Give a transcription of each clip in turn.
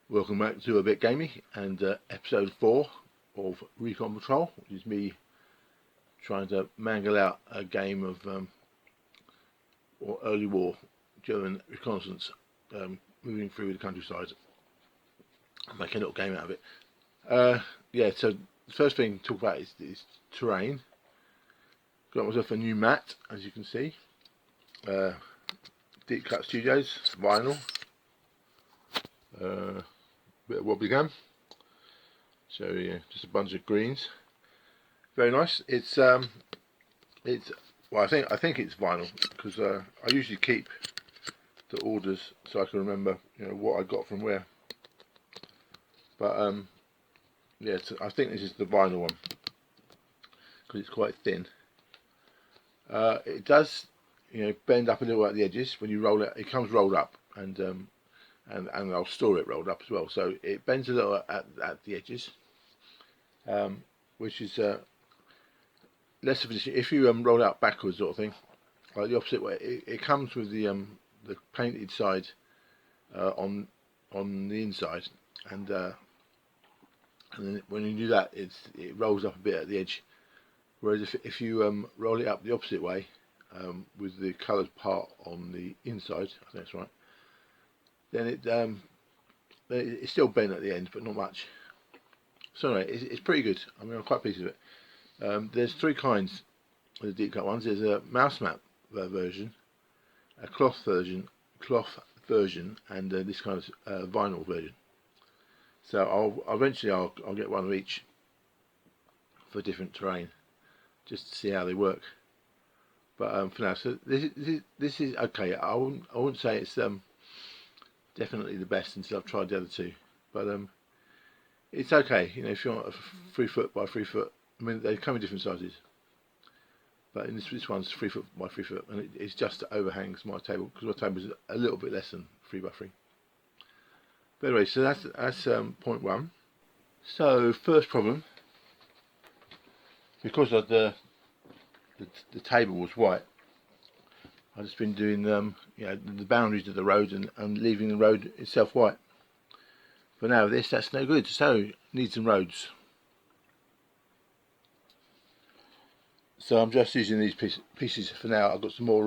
Welcome back to a bit Gamey and episode 4 of Recon Patrol, which is me trying to mangle out a game of early war German reconnaissance, moving through the countryside, making a little game out of it. Yeah, so the first thing to talk about is terrain. Got myself a new mat, as you can see. Deep Cut Studios, vinyl. Bit of wobbly gum. So yeah, just a bunch of greens. Very nice. It's well, I think it's vinyl because I usually keep the orders so I can remember, what I got from where. But yeah, I think this is the vinyl one because it's quite thin. It does, bend up a little at the edges when you roll it. It comes rolled up, and I'll store it rolled up as well. So it bends a little at the edges, which is less of an issue. If you roll it out backwards, sort of thing, like the opposite way, it comes with the painted side on the inside, and then when you do that, it rolls up a bit at the edge. Whereas if you roll it up the opposite way, with the coloured part on the inside, I think that's right, then it's still bent at the end, but not much. So anyway, it's pretty good. I mean, I'm quite pleased with it. There's three kinds of the deep cut ones. There's a mouse mat version, a cloth version, and this kind of vinyl version. So eventually I'll get one of each for different terrain, just to see how they work. But for now, so this is okay. I wouldn't say it's definitely the best until I've tried the other two, but it's okay. If you want a 3 foot by 3 foot, I mean they come in different sizes, but in this one's 3 foot by 3 foot, and it just overhangs my table because my table is a little bit less than 3 by 3. But anyway, so that's point one. So first problem, because of the table was white, I've just been doing the boundaries of the road and leaving the road itself white. But now that's no good, so need some roads. So I'm just using these pieces for now. I've got some more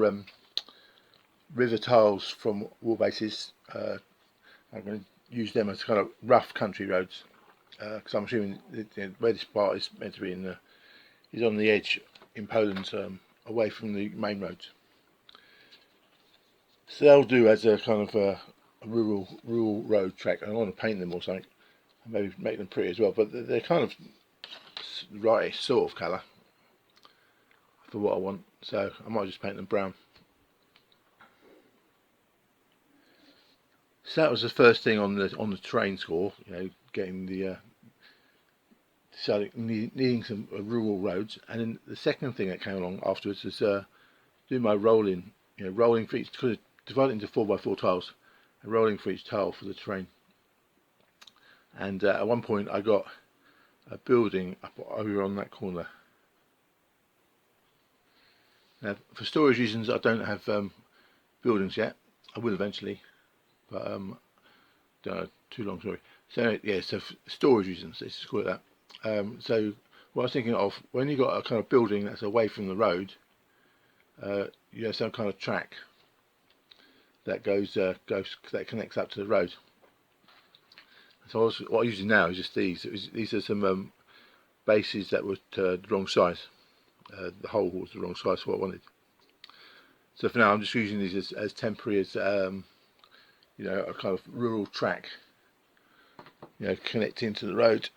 river tiles from wall bases. I'm going to use them as kind of rough country roads, because I'm assuming where this part is meant to be is on the edge in Poland, away from the main roads. So they'll do as a kind of a rural road track. I want to paint them or something, and maybe make them pretty as well. But they're kind of the right sort of colour for what I want. So I might just paint them brown. So that was the first thing on the terrain score. Getting the needing some rural roads, and then the second thing that came along afterwards was doing my rolling. Rolling for each, because divided into 4x4 tiles, and rolling for each tile for the terrain. And at one point I got a building up over on that corner. Now, for storage reasons, I don't have buildings yet. I will eventually, but too long story. So yeah, so for storage reasons, let's just call it that. So what I was thinking of, when you got a kind of building that's away from the road, you have some kind of track that that connects up to the road. So what I'm using now is just these. These are some bases that were the wrong size. The hole was the wrong size for what I wanted. So for now, I'm just using these as temporary, as a kind of rural track, connecting to the road.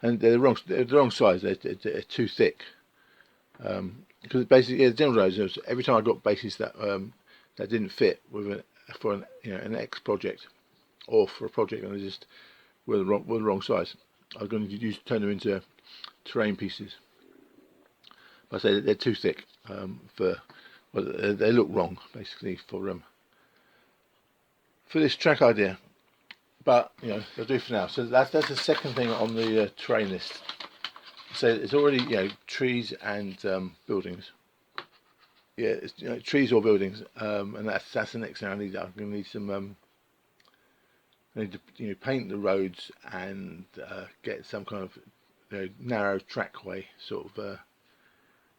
And they're the wrong size. They're too thick. Because basically, the general roads, every time I got bases that didn't fit for an X project, or for a project and they just were the wrong size, I was going to turn them into terrain pieces. But I say they're too thick they look wrong basically for this track idea. But they'll do for now. So that's the second thing on the terrain list. So it's already trees and buildings. yeah, it's, trees or buildings, and that's the next thing I need. I'm going to need some. I need to paint the roads and get some kind of narrow trackway sort of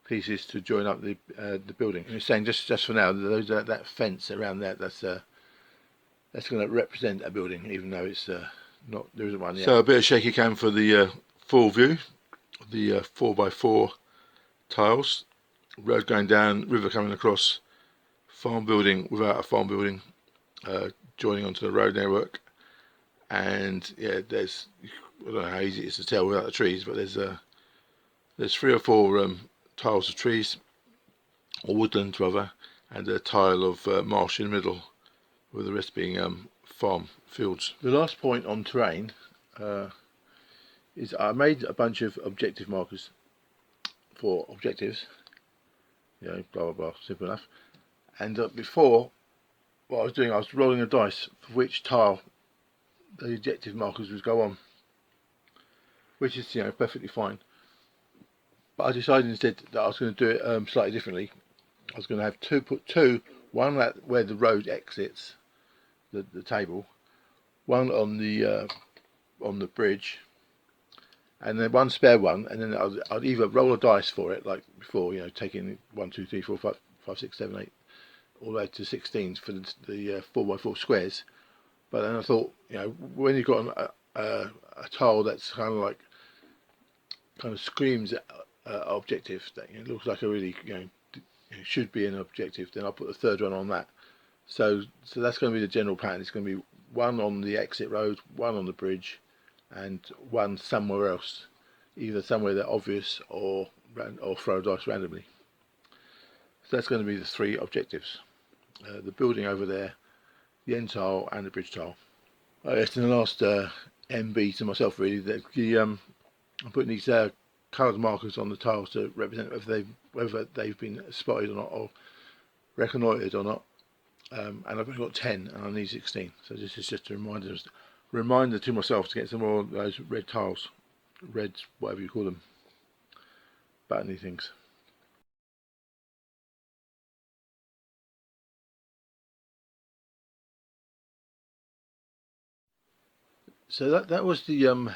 pieces to join up the building. And it's saying just for now, that fence around there, that's going to represent a building, even though it's not. There isn't one yet. So a bit of shaky cam for the full view. The 4x4 tiles, road going down, river coming across, farm building without a farm building joining onto the road network, and yeah, there's, I don't know how easy it is to tell without the trees, but there's 3 or 4 tiles of trees, or woodland rather, and a tile of marsh in the middle, with the rest being farm fields. The last point on terrain is I made a bunch of objective markers for objectives, blah blah blah, simple enough. And before, what I was doing, I was rolling a dice for which tile the objective markers would go on, which is perfectly fine. But I decided instead that I was going to do it slightly differently. I was going to have put two, one where the road exits the table, one on the bridge, and then one spare one, and then I'd either roll a dice for it like before, taking 1, 2, 3, 4, 5, 6, 7, 8, all the way to 16 for the 4x4 squares. But then I thought, when you've got a tile that's kind of screams objective, that it looks like a really should be an objective, then I'll put the third one on that. So that's going to be the general pattern. It's going to be one on the exit road, one on the bridge, and one somewhere else, either somewhere that's obvious or throw dice randomly. So that's going to be the 3 objectives: the building over there, the end tile, and the bridge tile. I guess in the last MB to myself, really, that I'm putting these coloured markers on the tiles to represent whether they've been spotted or not, or reconnoitred or not. And I've only got 10 and I need 16, so this is just a reminder to myself to get some more of those red tiles, reds, whatever you call them, buttony things. So that was the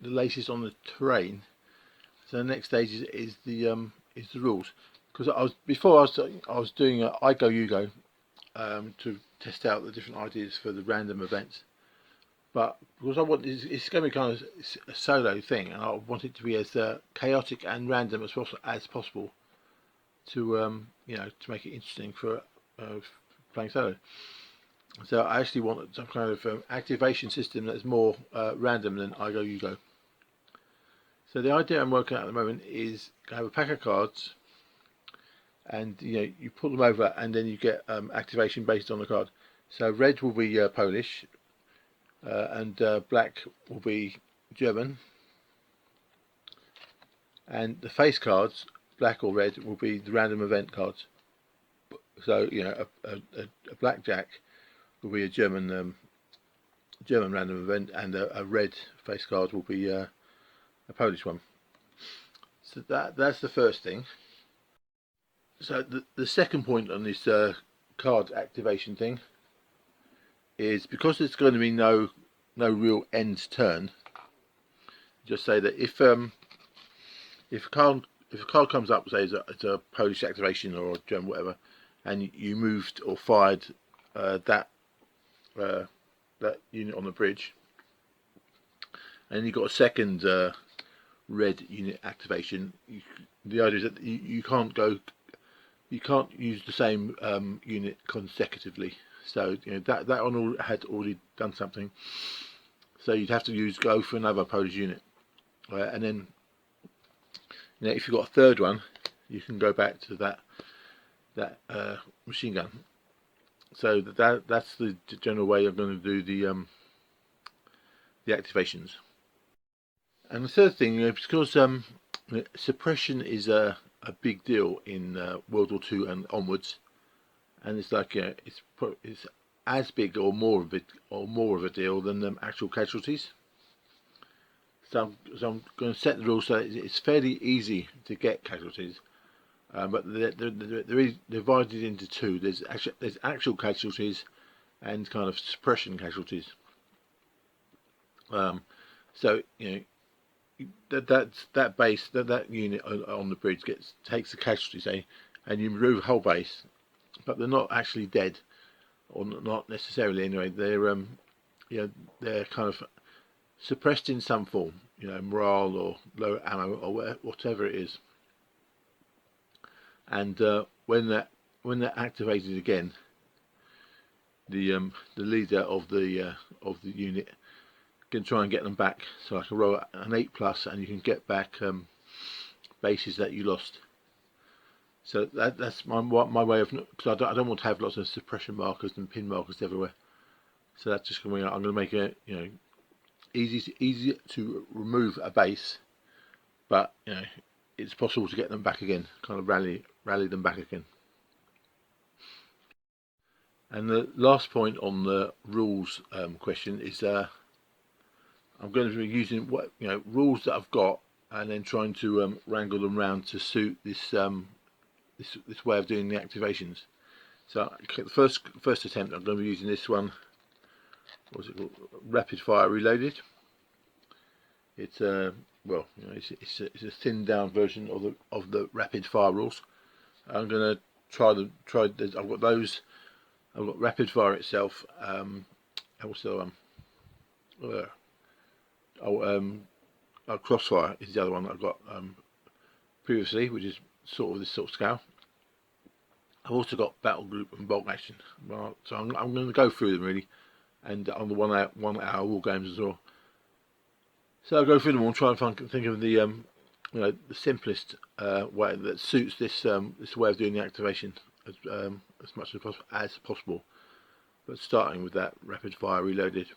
latest on the terrain. So the next stage is the rules, because I was doing a I go you go to test out the different ideas for the random events, but because it's going to be kind of a solo thing, and I want it to be as chaotic and random as possible to to make it interesting for playing solo. So I actually want some kind of activation system that's more random than I go you go. So the idea I'm working at the moment is to have a pack of cards, and you put them over, and then you get activation based on the card. So red will be Polish, and black will be German, and the face cards, black or red, will be the random event cards. So a blackjack will be a German random event, and a red face card will be a Polish one. So that's the first thing. So the second point on this card activation thing is, because there's going to be no real end turn, just say that if a card comes up, say it's a Polish activation or a German whatever, and you moved or fired that unit on the bridge, and you got a second red unit activation, the idea is that you can't use the same unit consecutively. So that one had already done something, so you'd have to go for another Polish unit, and then if you've got a third one, you can go back to that machine gun. So that's the general way I'm going to do the activations. And the third thing, because suppression is a big deal in World War II and onwards, and it's like it's as big or more of a deal than actual casualties. So I'm going to set the rules so it's fairly easy to get casualties, but they're divided into two. There's actual casualties and kind of suppression casualties. So that base, that unit on the bridge takes the casualty, say, and you remove the whole base, but they're not actually dead, or not necessarily anyway. They're they're kind of suppressed in some form, morale or low ammo or whatever it is. And when they're activated again, the leader of the unit can try and get them back. So I can roll an 8+, and you can get back bases that you lost. So that's my way of, because I don't want to have lots of suppression markers and pin markers everywhere. So that's just going. I'm going to make it easy to remove a base, but it's possible to get them back again. Kind of rally them back again. And the last point on the rules question is I'm going to be using rules that I've got, and then trying to wrangle them around to suit this this way of doing the activations. So the first attempt, I'm going to be using this one. What's it called? Rapid fire reloaded. It's it's a thinned down version of the rapid fire rules. I'm going to try. I've got those. I've got rapid fire itself. Also crossfire is the other one that I've got previously, which is sort of this sort of scale. I've also got battle group and bulk action. So I'm going to go through them really, and on the 1 hour war games as well. So I'll go through them all, try and think of the the simplest way that suits this this way of doing the activation as much as possible. But starting with that rapid fire reloaded.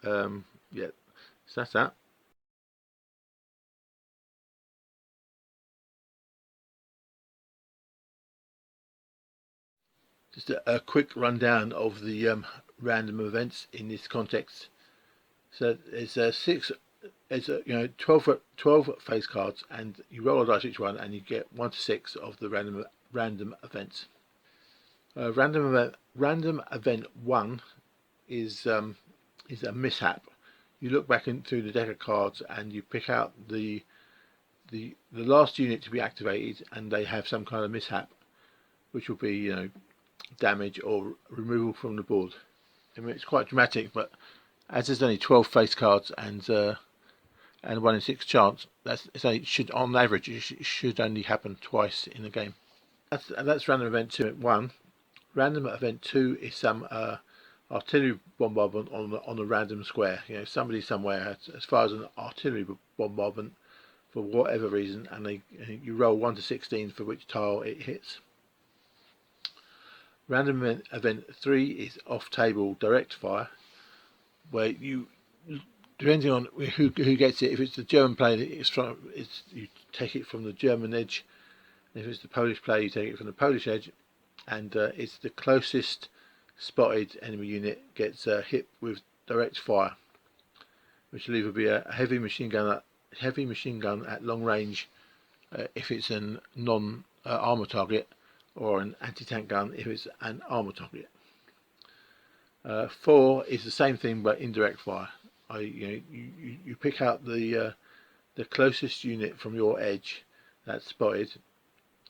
Yeah, so that's that. Just a quick rundown of the random events in this context. So there's 12 face cards, and you roll a dice each one, and you get 1 to 6 of the random events. Random event 1 is a mishap. You look back through the deck of cards, and you pick out the last unit to be activated, and they have some kind of mishap, which will be damage or removal from the board. I mean, it's quite dramatic, but as there's only 12 face cards and 1 in 6 chance, on average it should only happen twice in a game. That's random event 1. Random event 2 is some artillery bombardment on a random square. Somebody somewhere as far as an artillery bombardment for whatever reason, and you roll 1 to 16 for which tile it hits. Random event 3 is off-table direct fire, where you, depending on who gets it, if it's the German player, you take it from the German edge. If it's the Polish player, you take it from the Polish edge, and it's the closest spotted enemy unit gets hit with direct fire, which will either be a heavy machine gun at long range if it's a non-armor target, or an anti-tank gun if it's an armor target. 4 is the same thing but indirect fire. You pick out the closest unit from your edge that's spotted,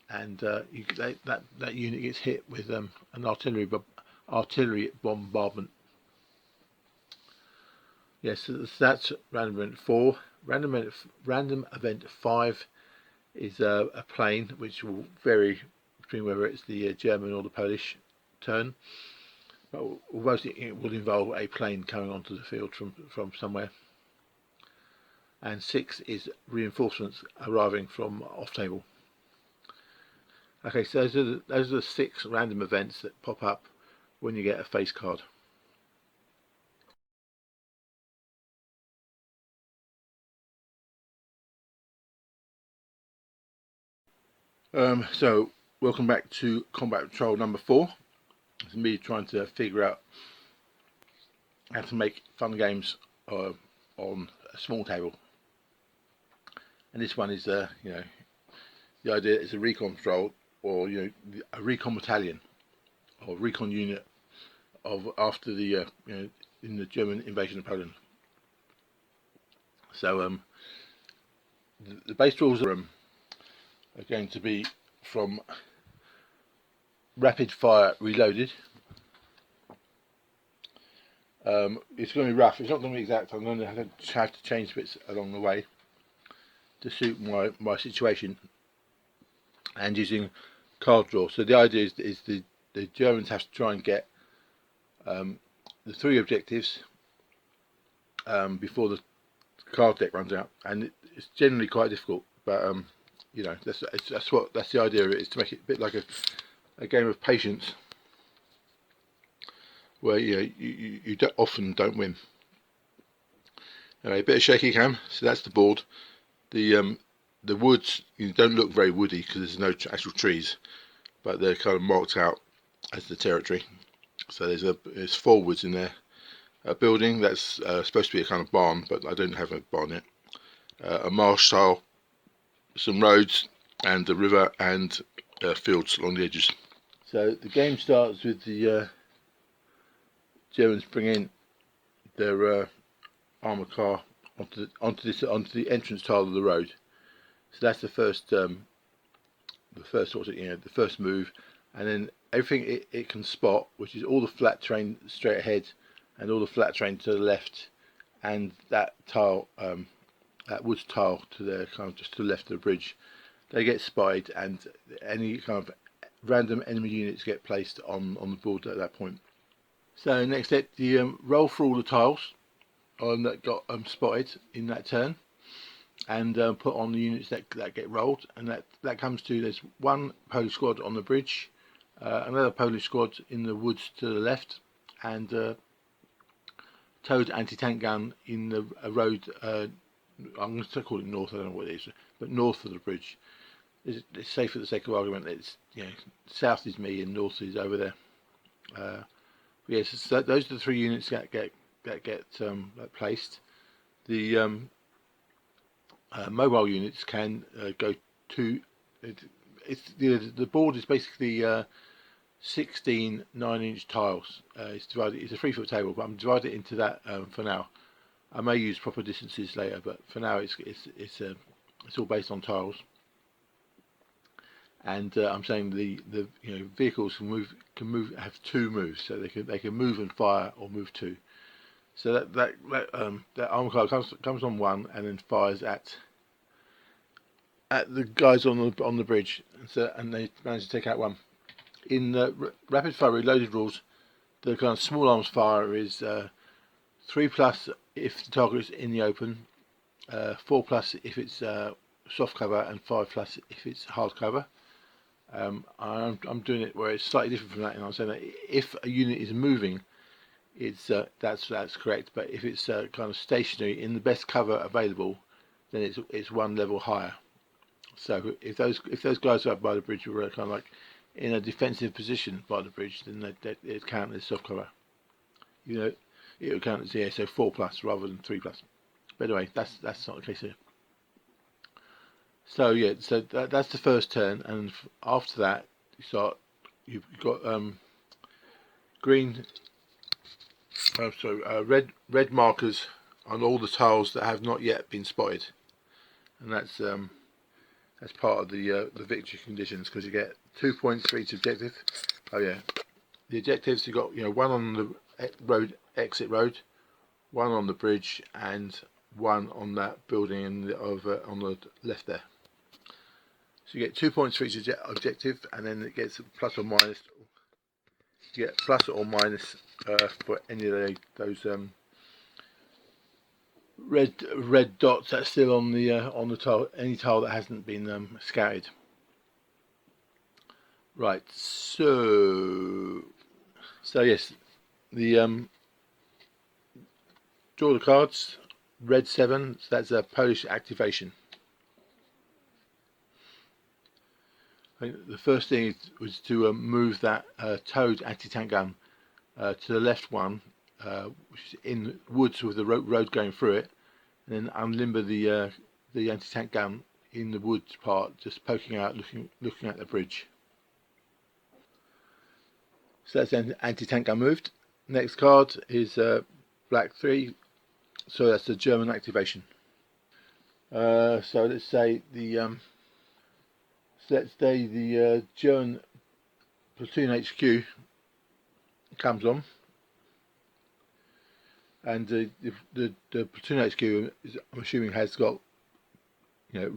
and that unit gets hit with an artillery bombardment. Yes, so that's random event 4. Random event 5 is a plane, which will vary between whether it's the German or the Polish turn, but mostly it will involve a plane coming onto the field from somewhere. And 6 reinforcements arriving from off table. Okay, so those are the 6 random events that pop up when you get a face card. So welcome back to Combat Patrol number 4. It's me trying to figure out how to make fun games on a small table. And this one is the idea is a recon patrol, or a recon battalion or recon unit of after the in the German invasion of Poland. So the base rules are going to be from rapid fire reloaded. It's going to be rough. It's not going to be exact. I'm going to have to change bits along the way to suit my situation, and using card draw. So the idea is the Germans have to try and get the 3 objectives before the card deck runs out, and it's generally quite difficult. But that's the idea of it, is to make it a bit like a game of patience, where you often don't win. Anyway, a bit of shaky cam. So that's the board. The woods don't look very woody because there's no actual trees, but they're kind of marked out as the territory. So there's 4 woods in there. A building that's supposed to be a kind of barn, but I don't have a barn yet. A marsh tile, some roads, and a river, and fields along the edges. So the game starts with the Germans bringing their armour car onto the entrance tile of the road. So that's the first move, and then everything it can spot, which is all the flat terrain straight ahead and all the flat terrain to the left, and that tile, that wood tile to the kind of just to the left of the bridge, they get spied, and any kind of random enemy units get placed on the board at that point. So next step, you roll through all the tiles that got spotted in that turn, and put on the units that get rolled, and that comes to, there's 1 Polish squad on the bridge, another Polish squad in the woods to the left, and towed anti-tank gun in the road. I'm going to call it north. I don't know what it is, but north of the bridge. It's safe for the sake of argument. It's south is me and north is over there. Yes, so those are the 3 units that get placed. The mobile units can go to. The board is basically 16 9-inch tiles. It's divided. It's a 3-foot table, but I'm dividing it into that for now. I may use proper distances later, but for now it's all based on tiles. And I'm saying the vehicles can move have 2 moves, so they can move and fire, or move 2. So that armor car comes on 1 and then fires at the guys on the bridge, and they manage to take out 1. In the rapid fire reloaded rules, the kind of small arms fire is 3+ if the target is in the open, 4+ if it's soft cover, and 5+ if it's hard cover. I'm doing it where it's slightly different from that, and I'm saying that if a unit is moving, it's that's correct. But if it's kind of stationary in the best cover available, then it's 1 level higher. So if those guys are up by the bridge were kind of like in a defensive position by the bridge, then it counts as soft cover. It would count as 4+ rather than 3+. But anyway, that's not the case here. So yeah, so that's the first turn, and after that you've got red markers on all the tiles that have not yet been spotted, and that's part of the victory conditions, because you get 2 points for each objective. Oh yeah, the objectives, you got 1 on the exit road, 1 on the bridge, and 1 on that building on the left there. So you get 2 points for each objective, and then it gets plus or minus. You get plus or minus for any of those red dots that's still on the tile, any tile that hasn't been scouted. Right. So yes, the draw the cards. Red 7. So that's a Polish activation. The first thing was to move that towed anti-tank gun to the left one, which is in the woods with the road going through it, and then unlimber the anti-tank gun in the wood part, just poking out, looking at the bridge. So that's anti-tank gun moved. Next card is black 3, so that's the German activation. So let's say the German platoon HQ comes on, and the platoon HQ, I'm assuming, has got, you know,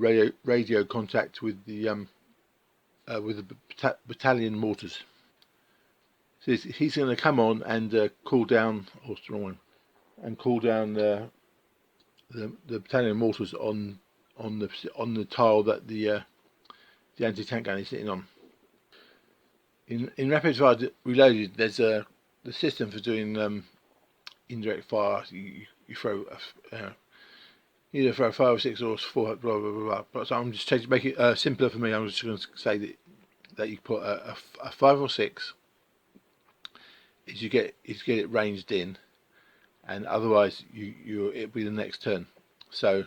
radio contact with the battalion mortars. So he's going to come on and cool down, or it's the wrong one, and cool down the battalion mortars on the tile that the anti-tank gun is sitting on. In rapid fire reloaded, there's the system for doing indirect fire. You throw either throw 5 or 6 or 4, blah blah blah blah. But so I'm just changing, make it simpler for me. I'm just going to say that you put a 5 or 6. Is you get it ranged in, and otherwise it'll be the next turn. So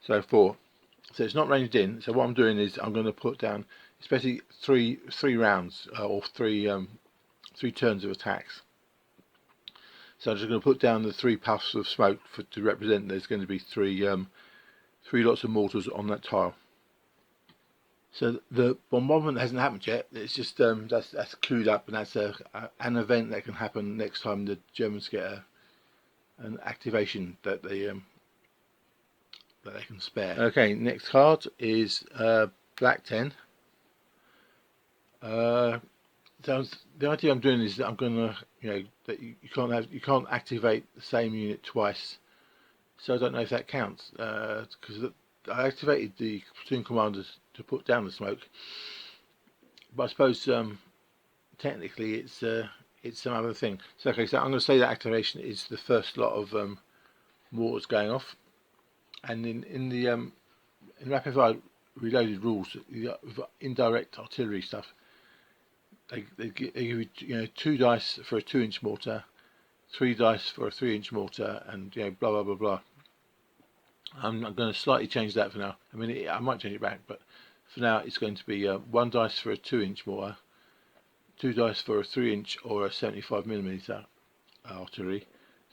4. So it's not ranged in. So what I'm doing is I'm going to put down, especially three rounds or three turns of attacks. So I'm just going to put down the 3 puffs of smoke to represent there's going to be 3 lots of mortars on that tile. So the bombardment hasn't happened yet. It's just that's clued up, and that's an event that can happen next time the Germans get an activation that they can spare. Okay, next card is black 10. So the idea I'm doing is that I'm going to, you know, that you can't activate the same unit twice. So I don't know if that counts, because I activated the platoon commanders to put down the smoke, but I suppose technically it's some other thing. So okay, so I'm going to say that activation is the first lot of mortars going off, and in rapid fire reloaded rules, indirect artillery stuff, they give you, 2 dice for a 2-inch mortar, 3 dice for a 3-inch mortar, and blah blah blah blah. I'm going to slightly change that for now. I mean, I might change it back, but for now it's going to be 1 dice for a 2-inch mortar, 2 dice for a 3-inch or a 75mm artillery,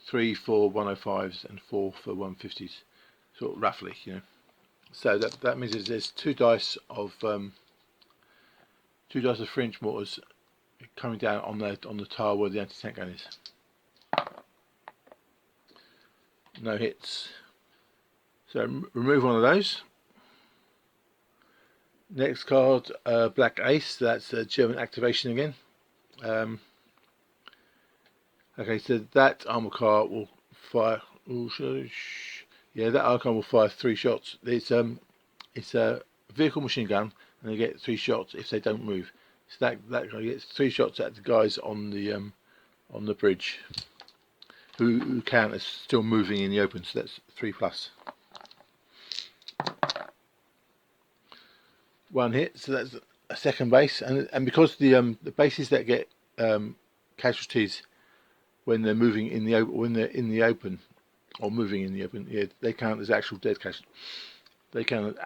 3 for 105s and 4 for 150s, sort of roughly, So that means there's 2 dice of 3-inch mortars coming down on the tile where the anti-tank gun is. No hits. So remove one of those. Next card, black ace. That's German activation again. Okay, so that armor car will fire. Yeah, that armor car will fire 3 shots. It's a vehicle machine gun, and they get 3 shots if they don't move. So that guy gets 3 shots at the guys on the bridge who count as still moving in the open. So that's 3+. 1 hit, so that's a second base, and because the bases that get casualties when they're moving in the open, or moving in the open, yeah, they count as actual dead casualties. They count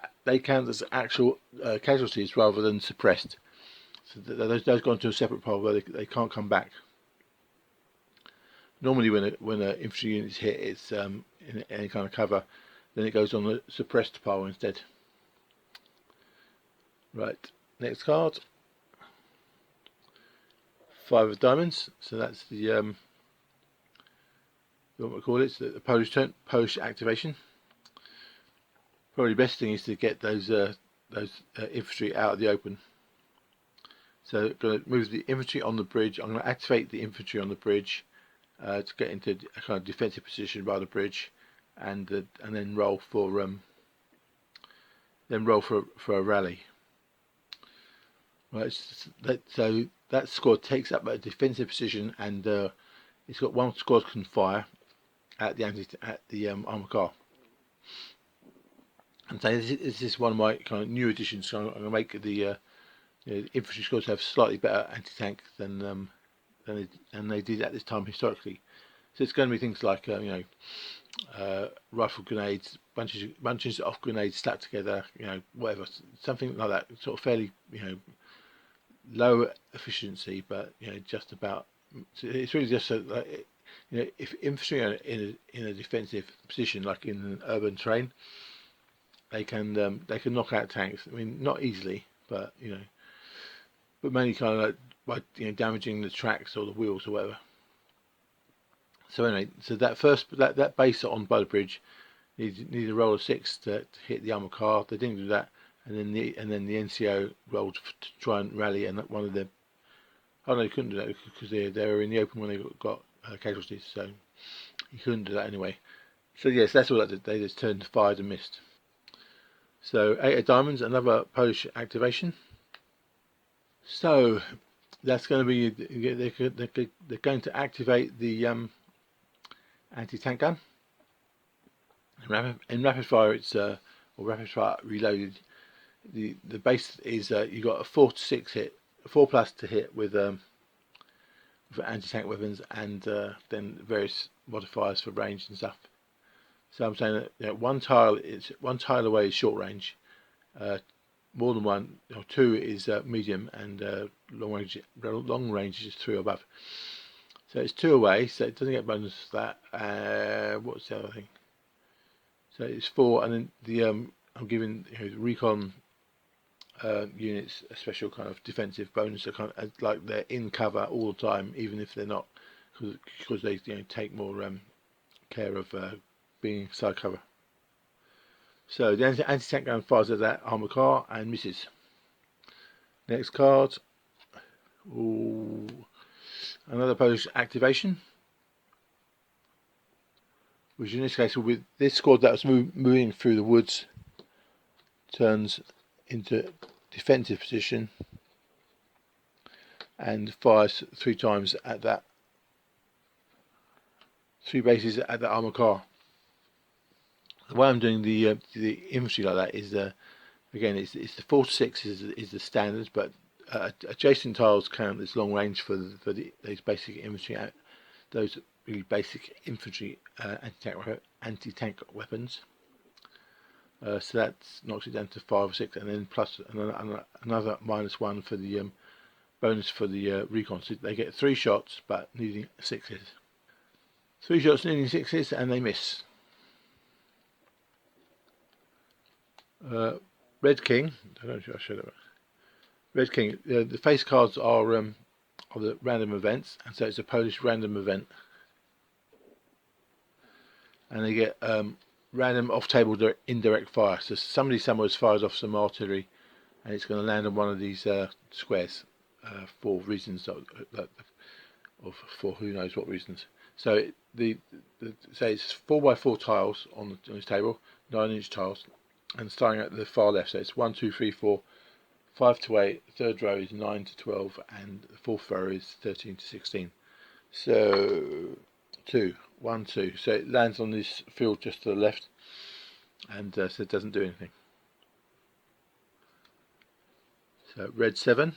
as actual casualties rather than suppressed. So those go into a separate pile where they can't come back. Normally, when an infantry unit is hit, it's in any kind of cover, then it goes on the suppressed pile instead. Right, next card. 5 of diamonds. So that's the what we call it, the Polish activation. Probably the best thing is to get those infantry out of the open. So I'm going to move the infantry on the bridge. I'm going to activate the infantry on the bridge to get into a kind of defensive position by the bridge, and then roll for a rally. Right, so that squad takes up a defensive position, and it's got 1 squad can fire at the armor car. And so this is one of my kind of new additions. So I'm going to make the infantry squads have slightly better anti-tank than they did at this time historically. So it's going to be things like rifle grenades, bunches of grenades stuck together, whatever, something like that, sort of fairly, low efficiency, but just about. It's really just like, if infantry are in a defensive position, like in an urban terrain, they can knock out tanks. I mean, not easily, but but mainly kind of like by damaging the tracks or the wheels or whatever. So anyway, so that base on Bow Bridge needed a roll of 6 to hit the armored car. They didn't do that, and then the NCO rolled to try and rally, and one of the oh no, they couldn't do that because they were in the open when they got casualties, so he couldn't do that anyway. So yes, that's all that did. They just turned, fired and missed. So 8 of diamonds, another Polish activation. So that's going to be they're going to activate the anti-tank gun. In rapid fire, it's or rapid fire reloaded. The base is you got a 4 to 6 hit, 4+ to hit with anti-tank weapons, and then various modifiers for range and stuff. So I'm saying that one tile away is short range, more than one or 2 is medium, and long range is 3 or above. So it's 2 away, so it doesn't get bonus for that. What's the other thing? So it's 4, and then the I'm giving recon units a special kind of defensive bonus, so kind of like they're in cover all the time, even if they're not, because they take more care of being inside cover. So the anti-tank gun fires at that armored car and misses. Next card. Ooh, another Polish activation, which in this case will be this squad that was moving through the woods turns into defensive position and fires 3 times at that 3 bases at the armored car. The way I'm doing the infantry like that is again it's the 4 to 6 is the standard, but adjacent tiles count as long range for those basic infantry, those really basic infantry anti-tank weapons. So that knocks it down to 5 or 6, and then plus another -1 for the bonus for the recon. So they get 3 shots, but needing 6 hits. 3 shots needing 6 hits, and they miss. Red King. I don't know if I showed that. Red King. The face cards are the random events, and so it's a Polish random event, and they get random off-table indirect fire. So somebody somewhere has fired off some artillery, and it's going to land on one of these squares for reasons or for who knows what reasons. So say it's 4x4 tiles on this table, 9-inch tiles, and starting at the far left. So it's 1, 2, 3, 4, 5 to 8. The third row is 9 to 12, and the fourth row is 13 to 16. So 2, 1, 2. So it lands on this field just to the left, and so it doesn't do anything. So red 7,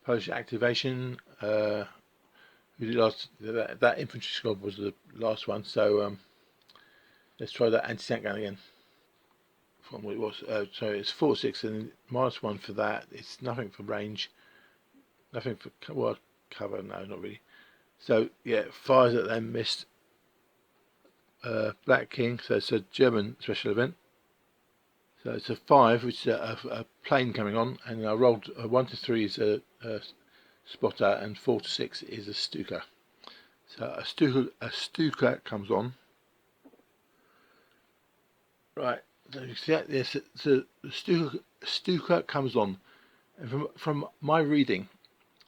Polish activation. Who did last? That infantry squad was the last one. So let's try that anti-tank gun again. From what it was. So it's 4, 6, and -1 for that. It's nothing for range, nothing for cover. No, not really. So yeah, fires at them, missed. Black King. So it's a German special event. So it's a 5, which is a plane coming on, and I rolled 1 to 3 is a spotter, and 4 to 6 is a Stuka. So a Stuka comes on. Right. So you see that? Yes. So the Stuka comes on, and from my reading,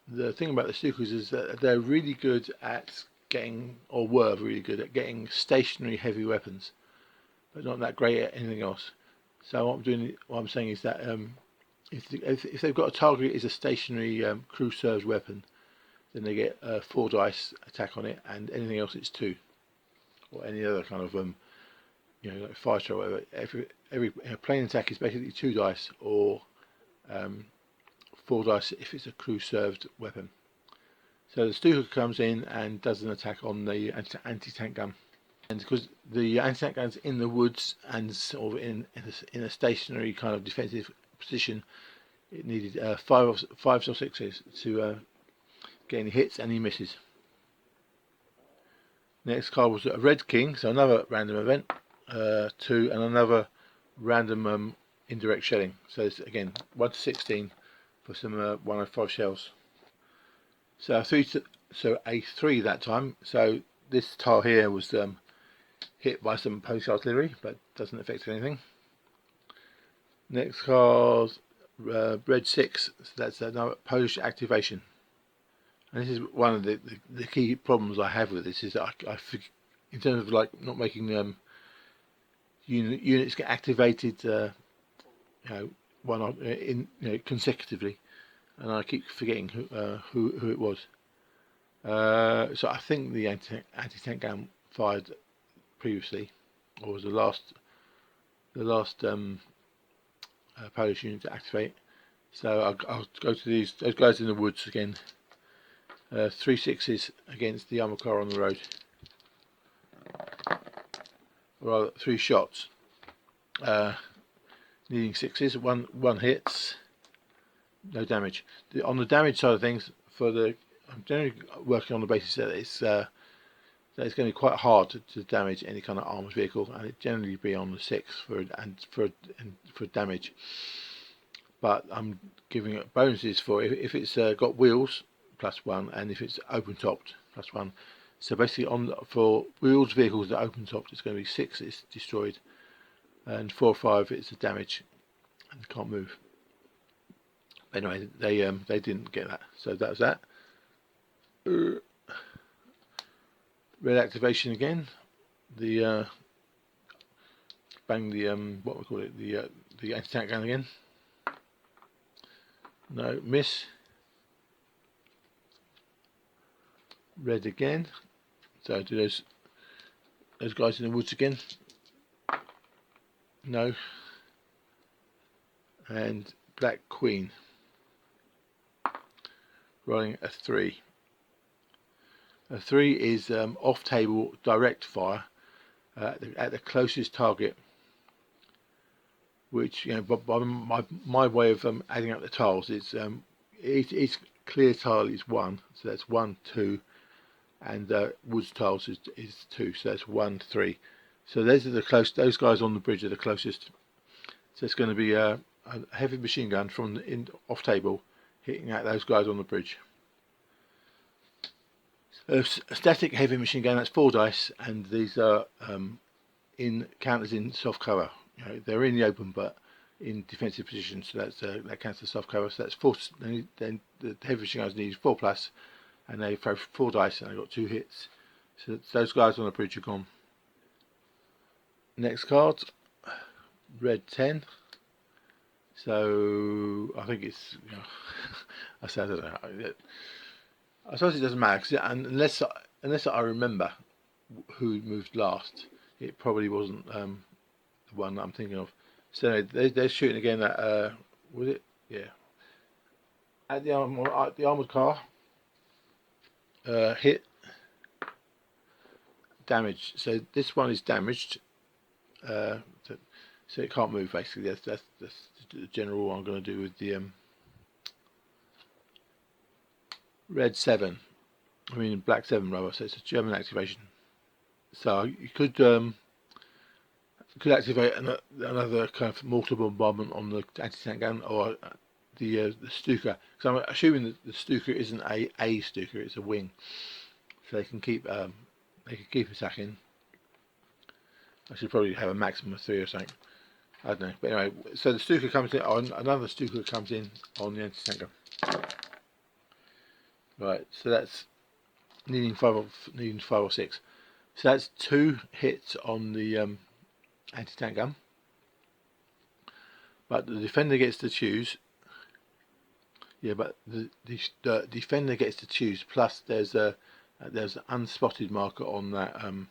the thing about the Stukas is that they're really good at getting, or were really good at getting, stationary heavy weapons, but not that great at anything else. So what I'm saying is that if they've got a target is a stationary crew served weapon, then they get 4 dice attack on it, and anything else it's 2, or any other kind of like fighter or whatever. Every plane attack is basically 2 dice, or 4 dice if it's a crew served weapon. So the Stuka comes in and does an attack on the anti-tank gun. And because the anti-tank gun's in the woods and sort of in a stationary kind of defensive position, it needed fives or sixes to get any hits, and he misses. Next card was a Red King, so another random event, 2, and another random indirect shelling. So it's again 1 to 16 for some 105 shells. So a 3 that time. So this tile here was hit by some Polish artillery, but doesn't affect anything. Next card, Red 6. So that's another Polish activation. And this is one of the key problems I have with this, is that I in terms of like not making units get activated, consecutively, and I keep forgetting who it was. So I think the anti-tank gun fired previously, or was the last Polish unit to activate. So I'll go to those guys in the woods again. 3 6s against the armored car on the road. Or rather, 3 shots. Needing 6s. One hits. No damage. On the damage side of things, I'm generally working on the basis that it's going to be quite hard to damage any kind of armoured vehicle, and it generally be on the 6 for damage. But I'm giving it bonuses for if it's got wheels, +1, and if it's open topped, +1. So basically, for wheels vehicles that are open topped, it's going to be 6 it's destroyed, and 4 or 5 it's a damage and can't move. Anyway, they didn't get that, so that was that. Red activation again. The bang the what we call it, the anti-tank gun again. No, miss. Red again. So do those guys in the woods again. No. And Black Queen. Rolling a 3. A 3 is off-table direct fire at the closest target, which, by my way of adding up the tiles, each clear tile is 1, so that's 1, 2, and woods tiles is 2, so that's 1, 3. So those guys on the bridge are the closest. So it's going to be a heavy machine gun from off table hitting at those guys on the bridge. A static heavy machine gun, that's 4 dice, and these are counters in soft cover. They're in the open but in defensive positions, so that counts as soft cover. So that's 4. Then the heavy machine guns need 4+, and they throw 4 dice, and they got 2 hits. So those guys on the bridge are gone. Next card, Red 10. So I think it's, I don't know. I suppose it doesn't matter, cause unless I remember who moved last, it probably wasn't the one that I'm thinking of. So anyway, they're shooting again at was it? Yeah. At the armored car. Hit. Damage. So this one is damaged. So it can't move basically. That's the general rule I'm going to do with the Red 7. I mean Black 7 rather. So it's a German activation. So you could activate another kind of mortar bombardment on the anti-tank gun, or the Stuka. Because I'm assuming that the Stuka isn't a Stuka, it's a wing. So they can keep attacking. I should probably have a maximum of 3 or something. I don't know. But anyway, so the Stuka comes in, another Stuka comes in on the anti-tank gun. Right, so that's needing 5 or 6. So that's 2 hits on the anti-tank gun. But the defender gets to choose. Yeah, but the defender gets to choose. Plus, there's an unspotted marker on that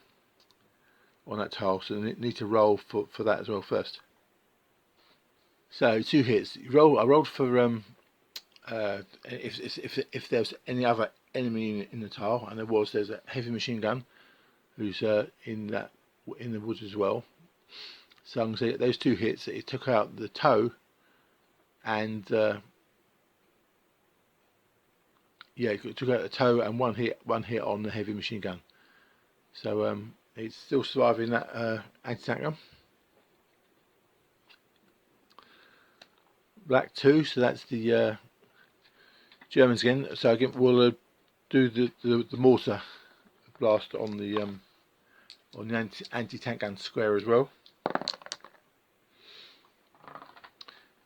tile, so they need to roll for that as well first. So 2 hits. I rolled for if there's any other enemy in the tile, and there's a heavy machine gun who's in the woods as well. So I'm going to say those 2 hits, it took out the toe and yeah, it took out the toe and one hit on the heavy machine gun. So it's still surviving that anti-tank gun. Black 2, so that's the Germans again. So again, we'll do the mortar blast on the anti-tank gun square as well.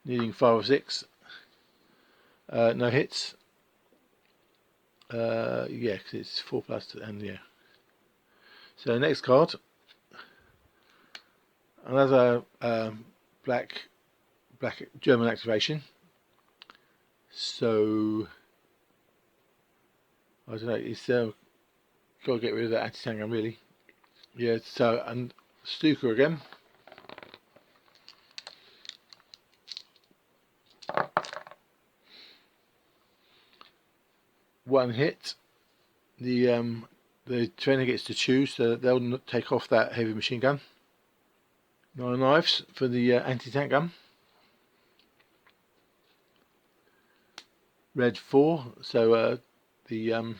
Needing 5 or 6. No hits. Yeah, because it's 4+, and yeah. So next card, another black German activation. So I don't know. It's got to get rid of that anti-tank gun really. Yeah. So and Stuka again. One hit. The trainer gets to choose, so they'll take off that heavy machine gun. 9 lives for the anti-tank gun. Red 4. So the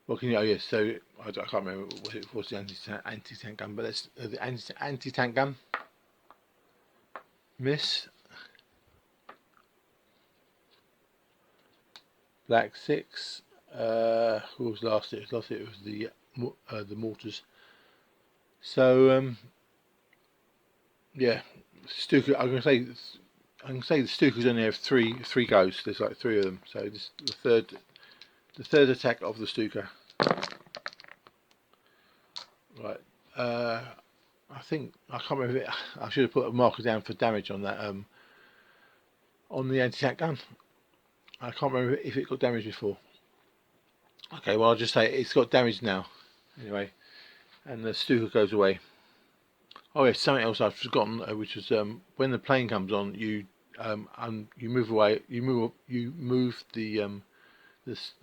what can you? Oh yes. So I can't remember what it was, the anti-tank gun, but that's the anti-tank gun. Miss. Black 6. Who was last? It was the mortars. So yeah, Stuka. I'm gonna say the Stukas only have three goes. There's like 3 of them. So this the third attack of the Stuka. Right. I think I can't remember it. I should have put a marker down for damage on that on the anti-tank gun. I can't remember if it got damaged before. Okay, well I'll just say it's got damage now. Anyway, and the Stuka goes away. Oh yeah, something else I've forgotten, which was when the plane comes on, you move away. You move the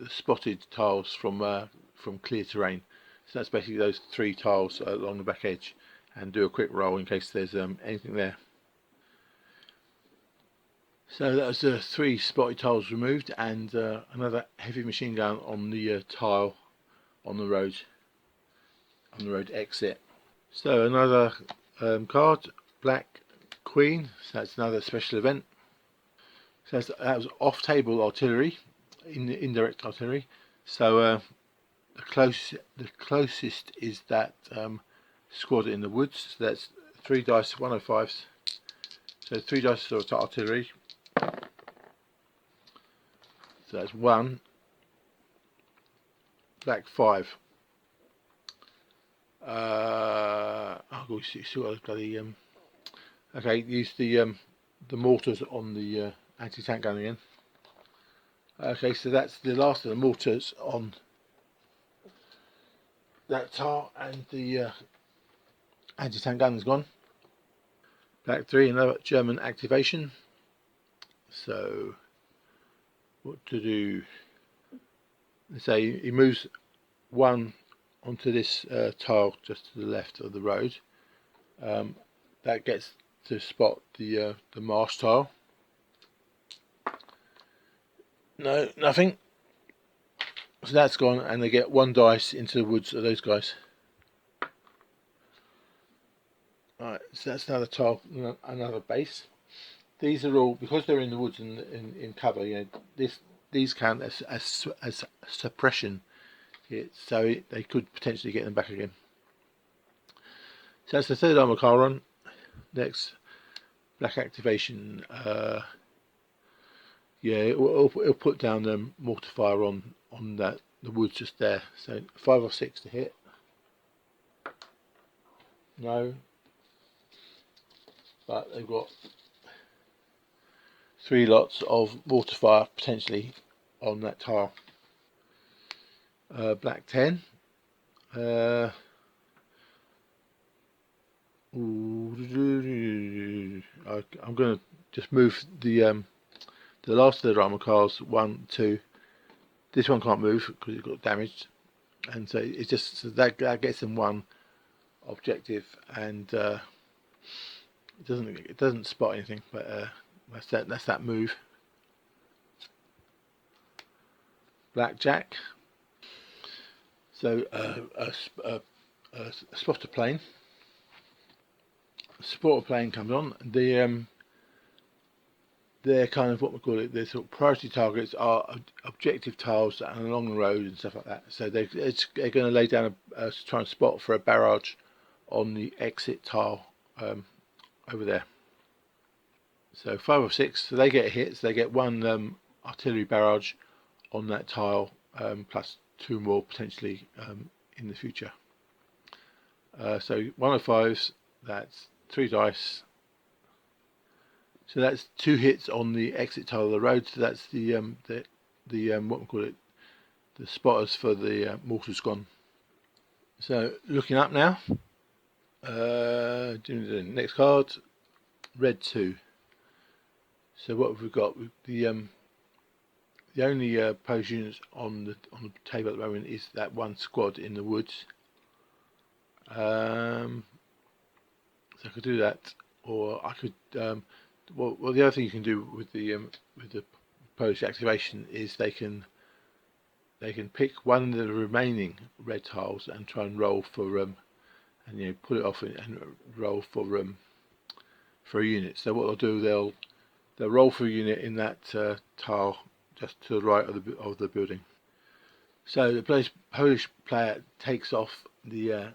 spotted tiles from clear terrain. So that's basically those 3 tiles along the back edge, and do a quick roll in case there's anything there. So that was the 3 spotted tiles removed, and another heavy machine gun on the tile on the road exit. So another card, Black Queen. So that's another special event. So that was off-table artillery, indirect artillery. So the closest is that squad in the woods. So that's 3 dice 105s. So 3 dice for artillery. So that's 1. Black 5. Oh, you still got bloody okay, use the mortars on the anti-tank gun again. Okay, so that's the last of the mortars on that tile, and the anti-tank gun is gone. Black 3, another German activation. So what to do? Say he moves 1 onto this tile just to the left of the road. That gets to spot the marsh tile. No, nothing. So that's gone, and they get 1 dice into the woods of those guys. Alright, so that's another tile, another base. These are all, because they're in the woods and in cover, you know, these count as suppression hits, so they could potentially get them back again. So that's the 3rd armor car run. Next, black activation. Yeah, it'll put down the mortar fire on the woods just there. So 5 or 6 to hit. No, but they've got 3 lots of mortar fire potentially on that tile. Black 10. I'm going to just move the the last of the armour cars, 1, 2. This one can't move because it got damaged, and so it's just so that gets them one objective, and it doesn't spot anything, but that's that move. Blackjack. So a spotter plane. A spotter plane comes on. They're kind of what we call it. Their sort of priority targets are objective tiles that are along the road and stuff like that. So they're going to lay down try and spot for a barrage on the exit tile over there. So 5 or 6, so they get hit. So they get one artillery barrage on that tile, plus 2 more potentially in the future. So 1 of 5s, that's 3 dice. So that's 2 hits on the exit tile of the road. So that's the what we call it, the spotters for the mortars gone. So looking up now. Next card, red 2. So what have we got? The only opposed units on the table at the moment is that one squad in the woods. So I could do that, or I could. Well, the other thing you can do with the opposed activation is they can pick one of the remaining red tiles and try and roll for and pull it off and roll for a unit. So what they'll do, they'll roll for a unit in that tile just to the right of the building. So the Polish player takes off the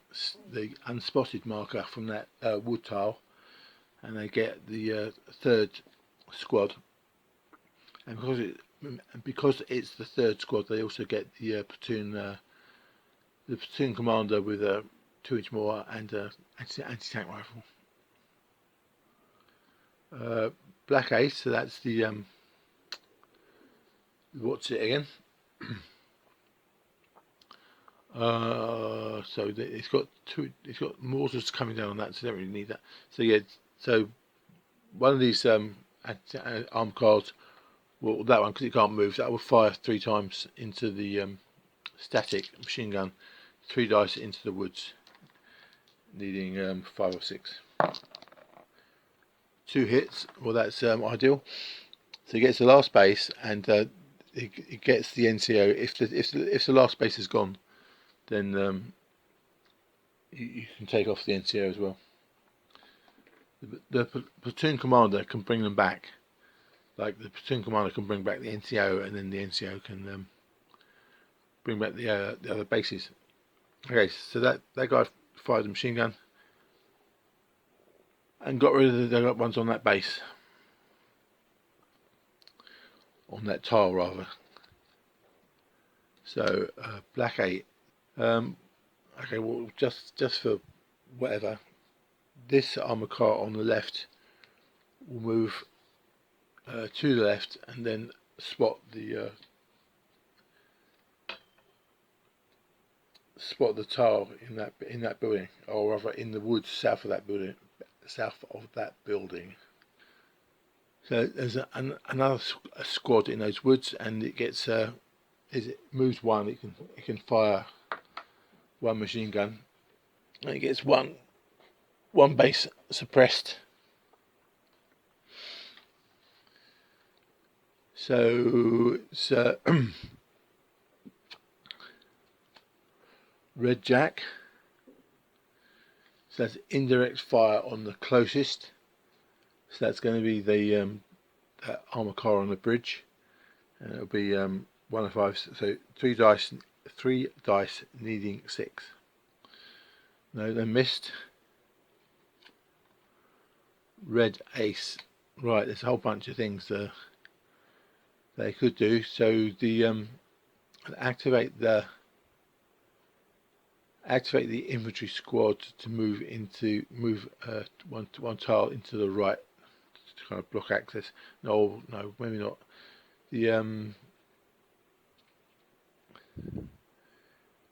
unspotted marker from that wood tile, and they get the 3rd squad. And because it's the 3rd squad, they also get the platoon commander with a 2-inch mortar and anti-tank rifle. Black Ace, so that's the what's it again? So it's got mortars coming down on that, so they don't really need that. So yeah, so one of these armed cards, well, that one, because it can't move, that will fire 3 times into the static machine gun, 3 dice into the woods, needing 5 or 6. 2 hits, well, that's ideal. So he gets the last base, and it gets the NCO. If the last base is gone, then you can take off the NCO as well. The platoon commander can bring them back. Like the platoon commander can bring back the NCO, and then the NCO can bring back the other bases. Okay, so that guy fired the machine gun and got rid of the ones on that base, on that tile rather. So black 8. Okay, well, just for whatever, this armour car on the left will move to the left and then spot the tile in that building, or rather in the woods south of that building. So there's another squad in those woods, and it gets as it moves one, it can fire 1 machine gun, and it gets one base suppressed. So it's red jack. So that's indirect fire on the closest. So that's going to be the that armour car on the bridge, and it'll be 1 of 5. So 3 dice needing 6. No, they missed. Red ace. Right, there's a whole bunch of things they could do. So the activate the infantry squad to move one tile into the right to kind of block access. No, maybe not. The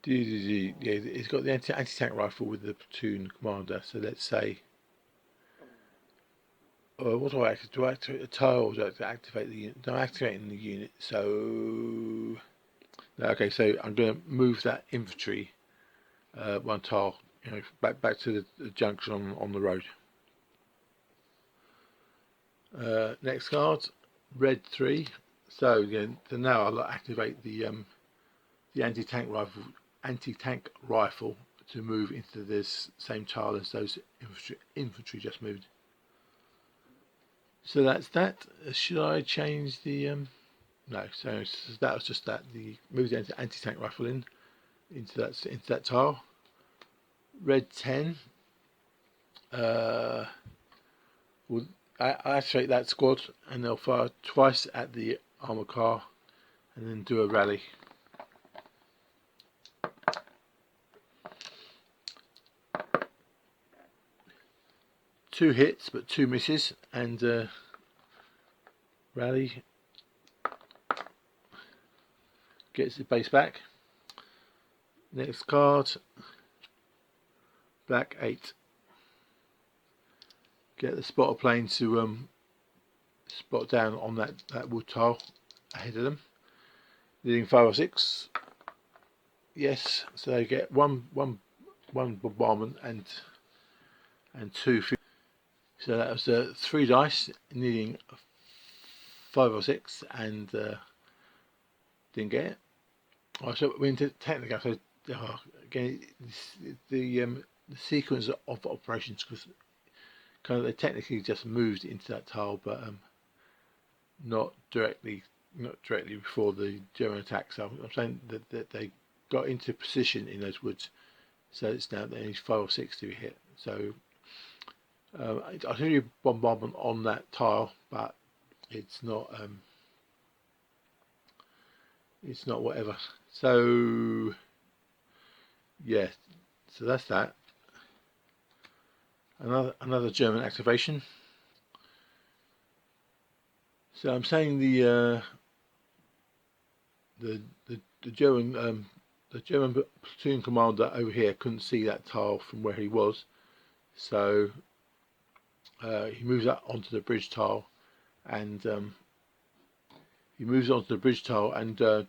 yeah, it's got the anti-tank rifle with the platoon commander. So let's say what do I activate? Do I activate the tile or do I activate the unit? I'm activating the unit. So okay, so I'm going to move that infantry one tile, back to the junction on the road. Next card, red 3. So again, so now I'll activate the anti-tank rifle to move into this same tile as those infantry just moved. So that's that. Should I change the no? So that was just that. Move the anti-tank rifle into that tile. Red 10. Will I activate that squad, and they'll fire twice at the armor car, and then do a rally. Two hits, but 2 misses, and rally gets the base back. Next card, black 8. Get the spotter plane to spot down on that wood tile ahead of them. Leading 5 or 6. Yes, so they get one bombardment and 2. So that was 3 dice, needing 5 or 6, and didn't get it. So we're into technical. So again, the sequence of operations, because kind of they technically just moved into that tile, but not directly before the German attack. So I'm saying that they got into position in those woods. So it's now they need 5 or 6 to be hit. So I'll show you bombardment on that tile, but it's not whatever. So yeah, so that's that. Another German activation. So I'm saying the German platoon commander over here couldn't see that tile from where he was, so he moves that onto the bridge tile, and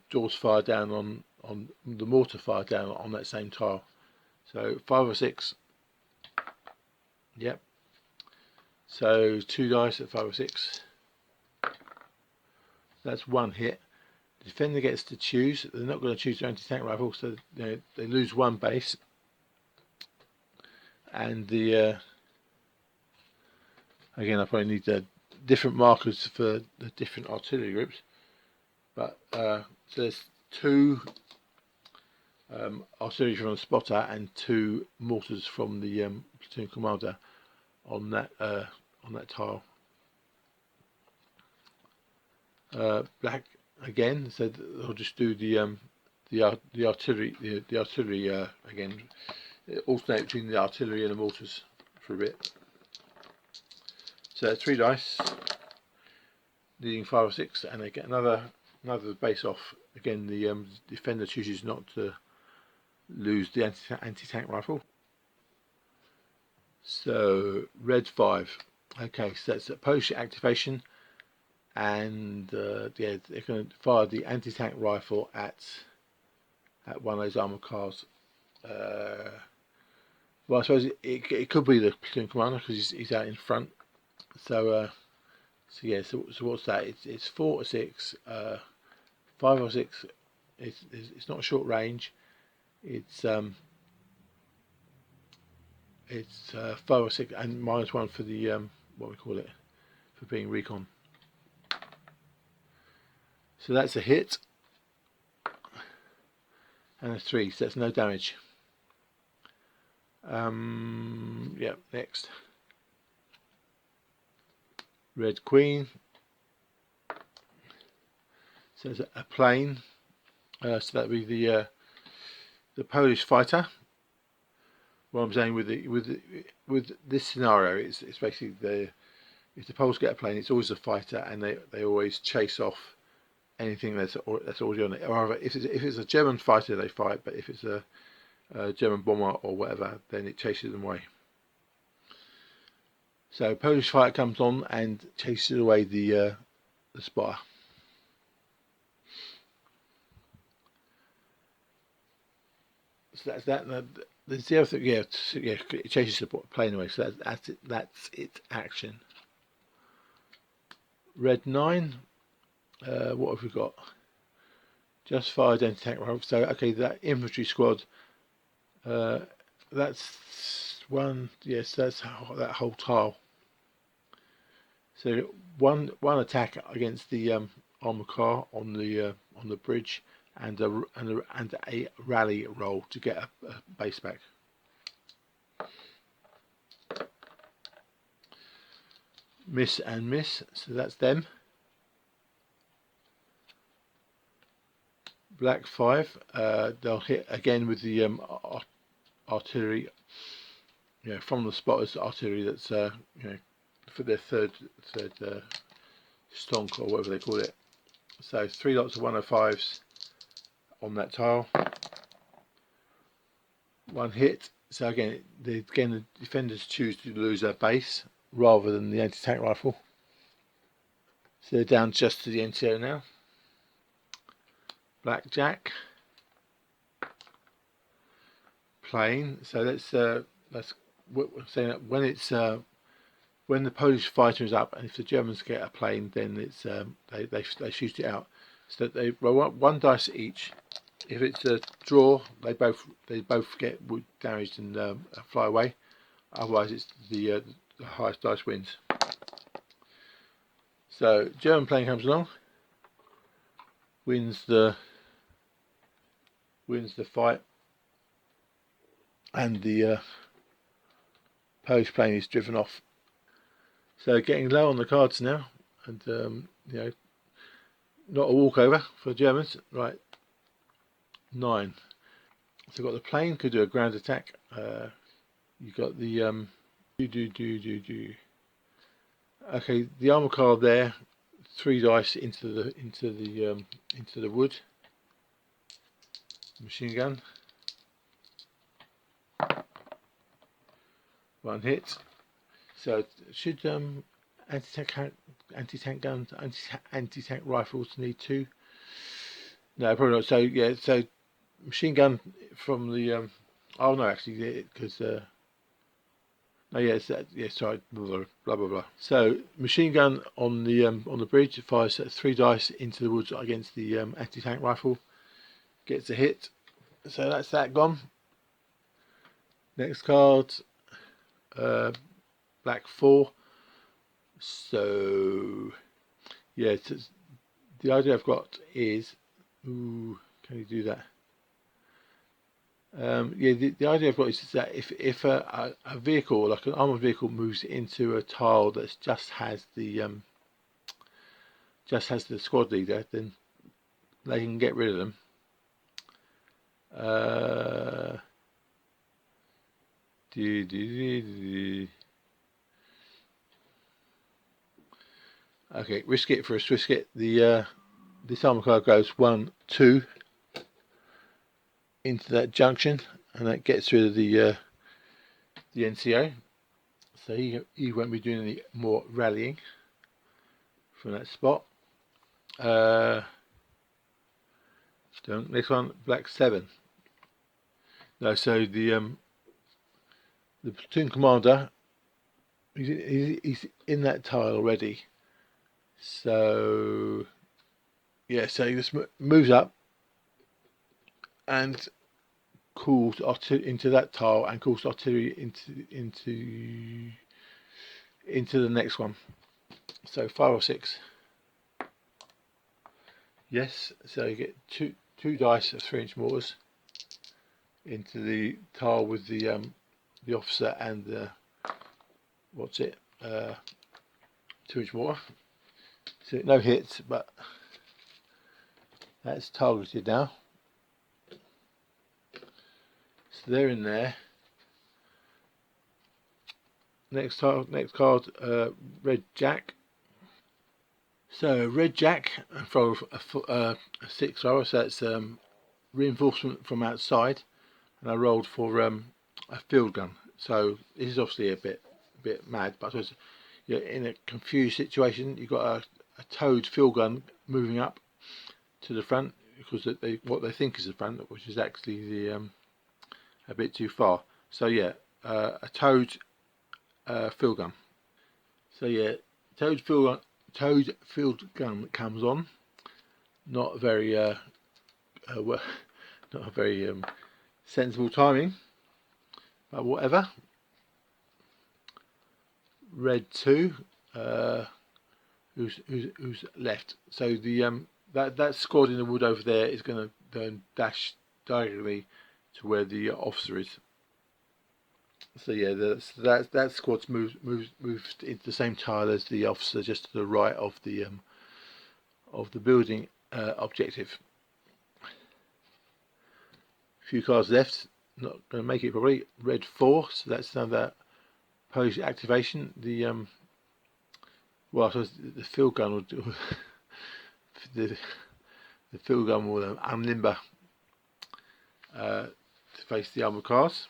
draws fire down on the mortar fire down on that same tile. So 5 or 6. Yep. So 2 dice at 5 or 6. That's 1 hit. The defender gets to choose. They're not going to choose their anti-tank rifle, so they lose 1 base. And the again, I probably need different markers for the different artillery groups. But so there's 2 artillery from the spotter and 2 mortars from the platoon commander on that tile. Black again, so I'll just do the artillery again, alternate between the artillery and the mortars for a bit. So 3 dice, needing 5 or 6, and they get another base off. Again, the defender chooses not to lose the anti-tank rifle. So red 5. Okay, so that's a Polish activation, and yeah, they're going to fire the anti-tank rifle at one of those armored cars. Well, I suppose it could be the platoon commander because he's out in front. So yeah. So what's that? It's 4 or 6, 5 or 6. It's not short range. It's 5 or 6 and -1 for the what we call it, for being recon. So that's a hit and a 3. So that's no damage. Yeah. Next, red queen. So it's a plane. So that would be the Polish fighter. What I'm saying with this scenario, it's basically if the Poles get a plane, it's always a fighter, and they always chase off anything that's already on it. However, if it's a German fighter, they fight, but if it's a German bomber or whatever, then it chases them away. So Polish fighter comes on and chases away the spotter. So that's that. There's the other thing, yeah, it chases the plane away. So that's it. That's its action. Red 9. What have we got? Just fired anti-tank rifle. So okay, that infantry squad. That's one. Yes, that's that whole tile. So one attack against the armor car on the bridge, and a rally roll to get a base back. Miss and miss. So that's them. Black 5. They'll hit again with the artillery. You know, from the spotters artillery. That's you know, for their third stonk or whatever they call it. So 3 lots of 105s on that tile. One hit. So again the defenders choose to lose their base rather than the anti-tank rifle. So they're down just to the NCO now. Blackjack. Plane. So let's saying that when it's when the Polish fighter is up, and if the Germans get a plane, then it's they shoot it out. So they roll one dice each. If it's a draw, they both get damaged and fly away. Otherwise, it's the highest dice wins. So German plane comes along, wins the fight, and the Polish plane is driven off. So getting low on the cards now, and you know, not a walkover for the Germans. Right, 9. So got the plane, could do a ground attack. You got the Okay, the armor car there. 3 dice into the wood. Machine gun. 1 hit. So should anti-tank guns, anti-tank rifles need 2? No, probably not. So yeah, so machine gun from the oh no, actually, because no, yeah, yeah, sorry, blah blah blah. So machine gun on the bridge fires 3 dice into the woods against the anti-tank rifle, gets a hit. So that's that gone. Next card, black 4. So yeah, the idea I've got is, ooh, can you do that? Yeah, the idea I've got is that if a vehicle, like an armored vehicle, moves into a tile that just has the squad leader, then they can get rid of them. Okay, risk it for a Swiss hit. This armor car goes 1, 2 into that junction, and that gets rid of the NCO. So he won't be doing any more rallying from that spot. Next one, black 7. No, so the platoon commander, he's in that tile already. So yeah, so he just moves up and calls into that tile and calls artillery into the next one. So 5 or 6. Yes, so you get two dice of 3-inch mortars into the tile with the officer and the 2-inch mortar. So no hits, but that's targeted now. So they're in there. Next card, red jack. So red jack for a 6 rower. So that's reinforcement from outside, and I rolled for a field gun. So this is obviously a bit bit mad, but I suppose you're in a confused situation. You've got a towed field gun moving up to the front because what they think is the front, which is actually the a bit too far. So yeah, a towed field gun. So yeah, towed field gun comes on. Not very well, not a very sensible timing, but whatever. Red 2, who's left. So the that squad in the wood over there is going to then dash diagonally to where the officer is. So yeah, that squad's moved into the same tile as the officer, just to the right of the building objective. Few cars left, not going to make it probably. Red 4, so that's another Polish activation. The well, I suppose the field gun will do the field gun will unlimber to face the armoured cars.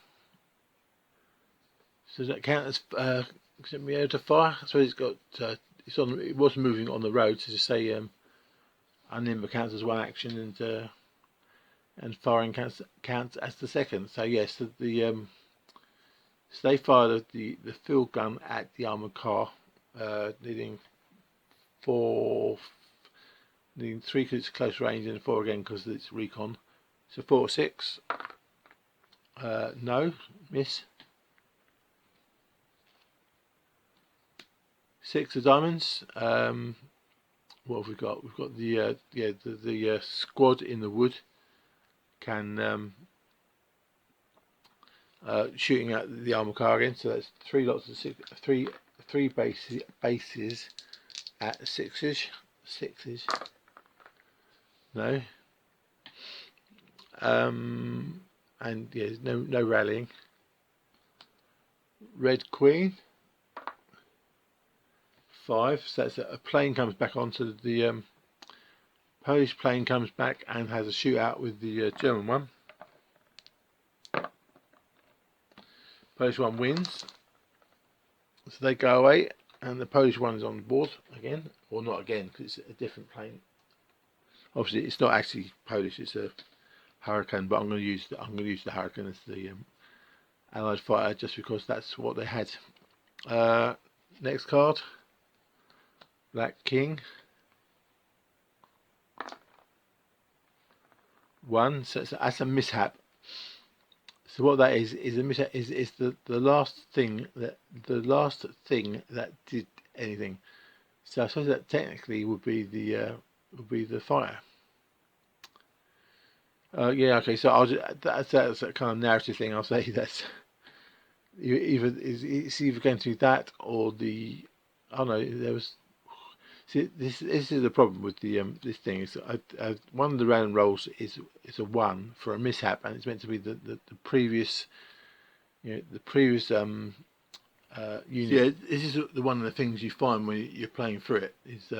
So does that count as be able to fire? I suppose it's got it was moving on the road, so just say unlimber counts as one action, and firing counts as the second. So yes, so so they fired the field gun at the armoured car, needing 3 because it's close range, and 4 again because it's recon. So 4 or 6. No, miss. 6 of diamonds. What have we got? We've got the squad in the wood can shooting at the armoured car again. So that's 3 lots of 6, three bases at 6s. No. And yeah, no rallying. Red Queen. 5. So that's a plane comes back onto the Polish plane comes back and has a shootout with the German one. Polish one wins, so they go away, and the Polish one is on board again, or not again, because it's a different plane. Obviously, it's not actually Polish; it's a Hurricane, but I'm going to use the Hurricane as the Allied fighter just because that's what they had. Next card, Black King. 1, so that's a mishap. So what that is a mishap is the last thing that did anything. So I suppose that technically would be the fire. Yeah, okay. So that's a kind of narrative thing. I'll say that's it's either going to be that or the. Oh no, there was. See, this is the problem with the this thing is one of the random rolls is a 1 for a mishap, and it's meant to be the previous, the previous unit. Yeah, this is the one of the things you find when you're playing through it is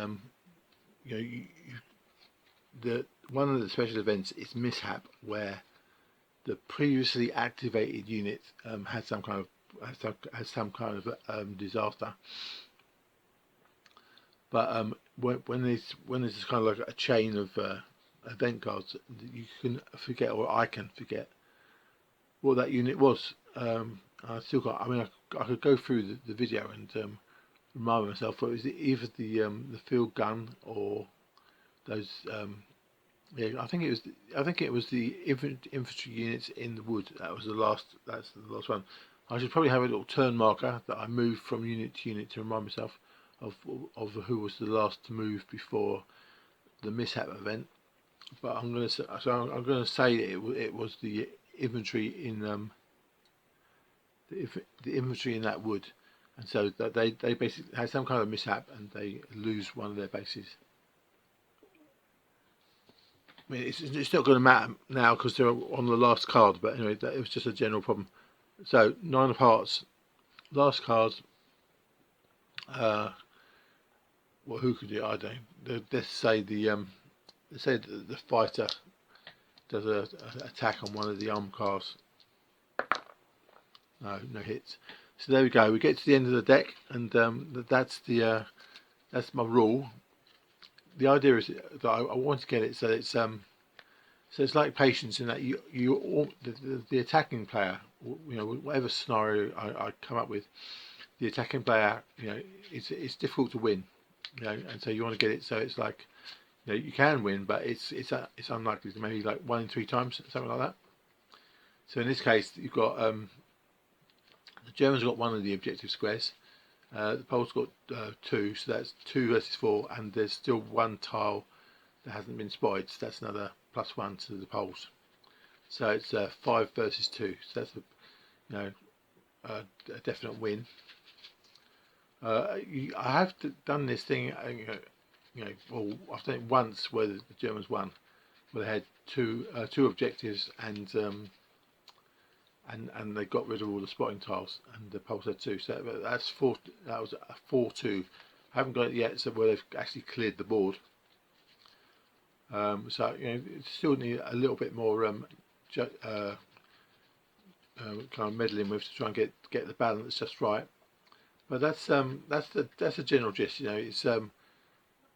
one of the special events is mishap, where the previously activated unit had some kind of disaster. But when there's kind of like a chain of event cards, you can forget, or I can forget, what that unit was. I still got. I mean, I could go through the video and remind myself. But it was either the field gun or those. Yeah, I think it was the infantry units in the wood. That's the last one. I should probably have a little turn marker that I move from unit to unit to remind myself of who was the last to move before the mishap event. But I'm going to say it was the infantry in the infantry in that wood, and so that they basically had some kind of mishap and they lose one of their bases. I mean, it's not going to matter now because they're on the last card, but anyway, it was just a general problem. So 9 of hearts, last card. Well, who could do it? I don't know. Let's say the fighter does an attack on one of the armed cars. No hits. So there we go. We get to the end of the deck, and that's my rule. The idea is that I want to get it so it's like patience in that the attacking player, whatever scenario I come up with, the attacking player, it's difficult to win, and so you want to get it so it's like, you can win, but it's unlikely, to maybe like 1 in 3 times, something like that. So in this case, you've got the Germans got 1 of the objective squares. The Poles got 2, so that's 2 versus 4, and there's still 1 tile that hasn't been spotted, so that's another +1 to the Poles. So it's 5 versus 2, so that's a definite win. I have done this thing, well, I've done it once where the Germans won, where they had two objectives, and they got rid of all the spotting tiles, and the Poles had 2. So that's 4. That was a 4-2. I haven't got it yet, so where they've actually cleared the board. So still need a little bit more kind of meddling with to try and get the balance just right. But that's the general gist. It's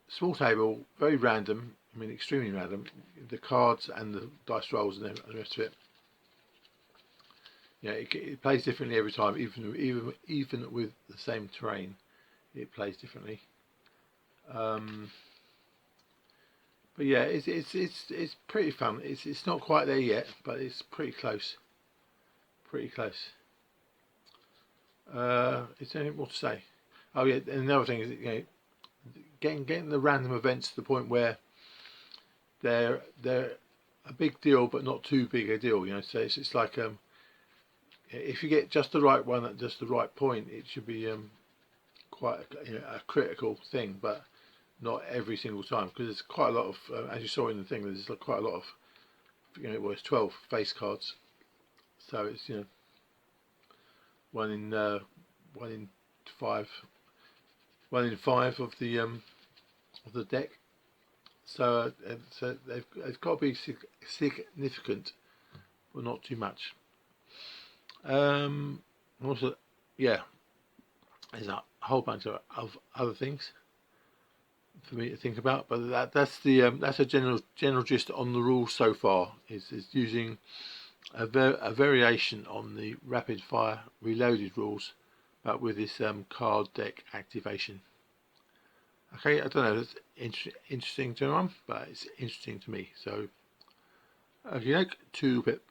small table, very random. I mean, extremely random. The cards and the dice rolls and the rest of it. It plays differently every time, even with the same terrain, it plays differently. But yeah, it's pretty fun. It's not quite there yet, but it's pretty close. Pretty close. Is there anything more to say? Oh yeah, and another thing is getting the random events to the point where they're a big deal, but not too big a deal. So it's like if you get just the right one at just the right point, it should be quite a critical thing, but not every single time, because there's quite a lot of, as you saw in the thing, there's quite a lot of, it was 12 face cards, so it's 1 in 5 of the deck, so they've got to be significant, but not too much. Also, yeah, there's a whole bunch of other things for me to think about, but that's a general gist on the rules so far. Is using a variation on the rapid fire reloaded rules, but with this card deck activation. Okay, I don't know if it's interesting to anyone, but it's interesting to me. So, okay, 2-bit.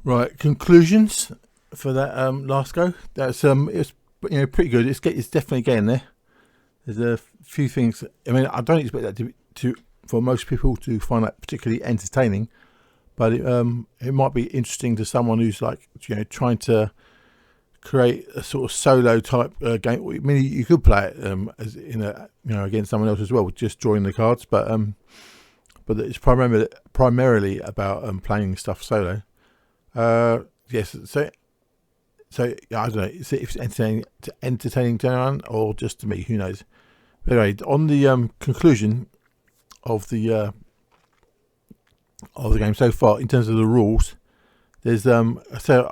Right, conclusions for that last go. That's it's pretty good. It's definitely getting there. There's a few things. I mean, I don't expect that to for most people to find that particularly entertaining, but it might be interesting to someone who's like trying to create a sort of solo type game. I mean, you could play it as in against someone else as well, just drawing the cards, but it's primarily about playing stuff solo. Yes, so yeah, I don't know if it's entertaining to anyone or just to me, who knows. But anyway, on the conclusion of the game so far in terms of the rules, there's so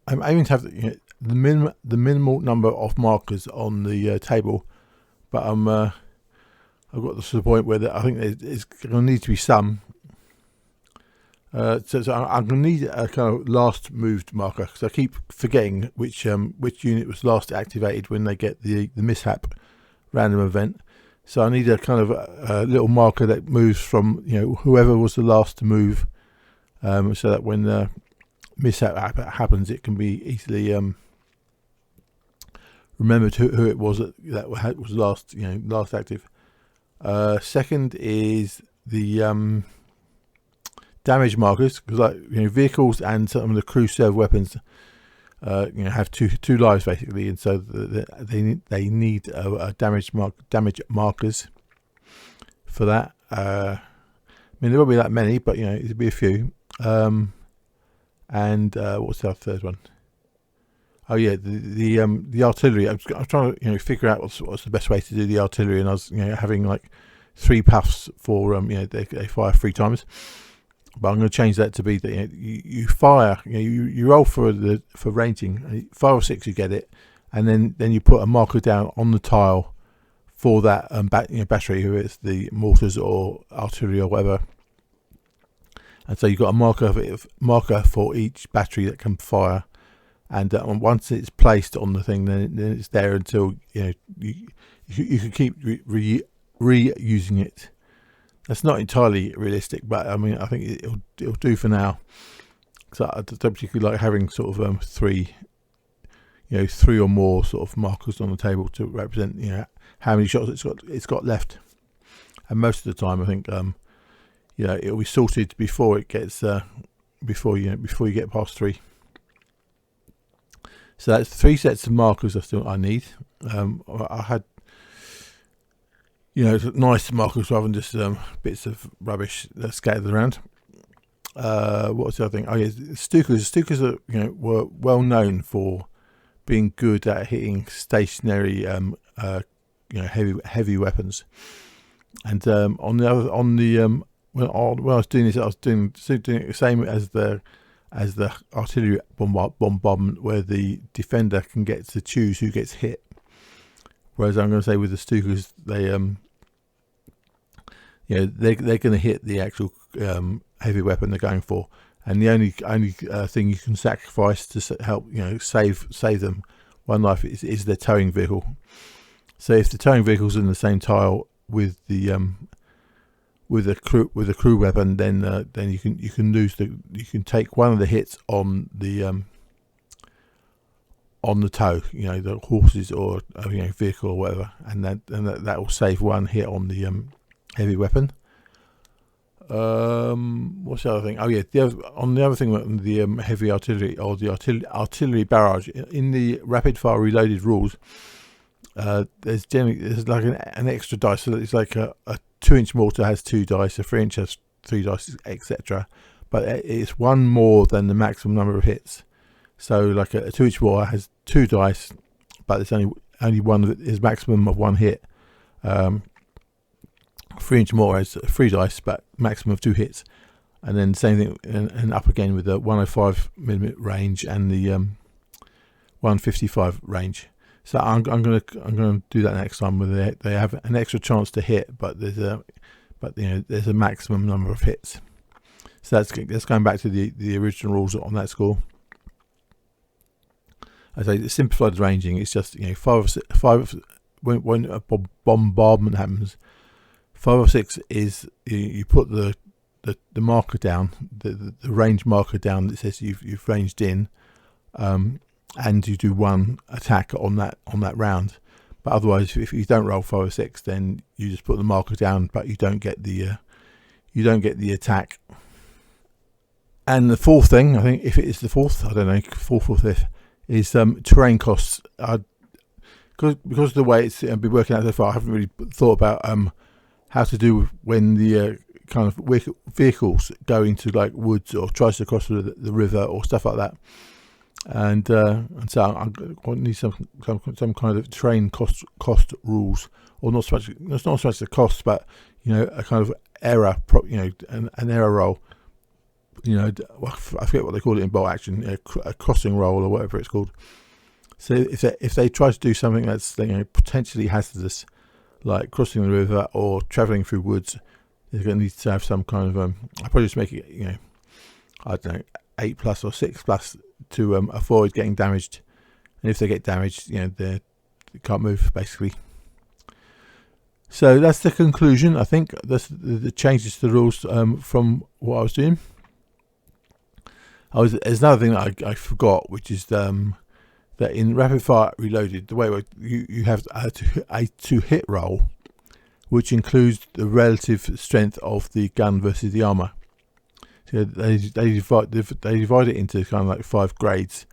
I'm aiming to have the minimal number of markers on the table, but I've got to the point where I think there's going to need to be some. So I'm going to need a kind of last moved marker, because I keep forgetting which unit was last activated when they get the mishap random event. So I need a kind of a little marker that moves from whoever was the last to move, so that when the mishap happens, it can be easily remembered who it was that was last active. Second is the damage markers, because vehicles and some of the crew serve weapons have two lives basically, and so they need damage markers for that. I mean, there won't be that many, but it'll be a few. And what's the third one? Oh yeah, the artillery. I'm trying to figure out what's the best way to do the artillery, and I was having like 3 puffs for they fire 3 times. But I'm going to change that to be that you fire, you roll for ranging 5 or 6, you get it, and then you put a marker down on the tile for that battery, whether it's the mortars or artillery or whatever. And so you've got a marker for each battery that can fire, and once it's placed on the thing, then it's there until you can keep reusing it. That's not entirely realistic, but I mean, I think it'll do for now. So I don't particularly like having sort of 3 or more sort of markers on the table to represent how many shots it's got left. And most of the time, I think it'll be sorted before it gets before you get past 3. So that's 3 sets of markers I need. I had nice markers rather than just bits of rubbish that's scattered around. What was the other thing? Oh yeah, Stukas. Stukas were well known for being good at hitting stationary heavy weapons. And when I was doing this, I was doing it the same as the artillery bombardment, where the defender can get to choose who gets hit. Whereas I'm going to say with the Stukas, they're going to hit the actual heavy weapon they're going for, and the only thing you can sacrifice to help save them one life is their towing vehicle. So if the towing vehicle's in the same tile with the crew weapon, then you can take one of the hits on the tow, the horses or vehicle or whatever, and that will save one hit on the heavy weapon. What's the other thing? Oh yeah, the other thing, the heavy artillery or the artillery barrage in the rapid fire reloaded rules. There's like an extra dice, so it's like a 2-inch mortar has 2 dice, a 3-inch has 3 dice, etc. But it's 1 more than the maximum number of hits. So like a 2-inch mortar has 2 dice, but there's only one that is maximum of 1 hit. 3-inch mortar has 3 dice, but maximum of 2 hits. And then same thing, and up again with the 105mm range and the 155 range. So I'm gonna do that next time, where they have an extra chance to hit, but there's a maximum number of hits. So that's going back to the original rules on that score. I say the simplified ranging. It's just 5 when a bombardment happens. 5 or 6 is you put the marker down, the range marker down that says you've ranged in. And you do 1 attack on that round, but otherwise, if you don't roll 5 or 6, then you just put the marker down, but you don't get the attack. And the 4th thing, I think, if it is the 4th, I don't know, 4th or 5th, is terrain costs. Because of the way it's been working out so far, I haven't really thought about how to do when the kind of vehicles go into like woods or tries to cross the river or stuff like that. And so I need some kind of terrain cost rules, or not so much the cost, but a kind of error, an error roll. I forget what they call it in bolt action, a crossing roll or whatever it's called. So if they try to do something that's potentially hazardous, like crossing the river or travelling through woods, they're going to need to have some kind of I'll probably just make it I don't know, 8+ or 6+ to avoid getting damaged. And if they get damaged, they can't move, basically. So that's the conclusion. I think that's the changes to the rules from what I was doing. There's another thing that I forgot, which is that in rapid fire reloaded, the way you have a to hit roll, which includes the relative strength of the gun versus the armor. So they divide it into kind of like 5 grades,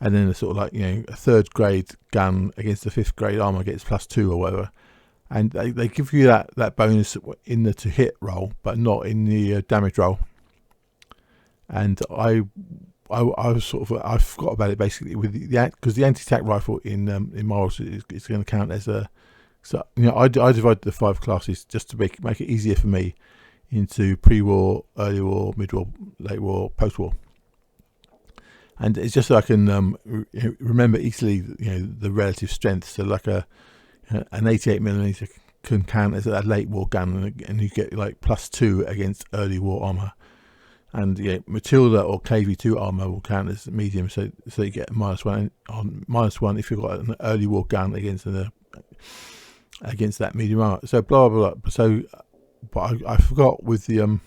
and then a sort of like a 3rd grade gun against the 5th grade armor gets +2 or whatever, and they give you that bonus in the to hit roll, but not in the damage roll. And I forgot about it basically with because the anti-tank rifle in Morals is going to count as a So I divided the 5 classes just to make it easier for me into pre-war, early war, mid-war, late war, post-war, and it's just so I can remember easily the relative strength. So like an 88mm can count as a late war gun, and you get like +2 against early war armor. And Matilda or KV2 armor will count as medium, so you get -1 on -1 if you've got an early war gun against that medium armor. So blah blah blah. So, but I forgot with the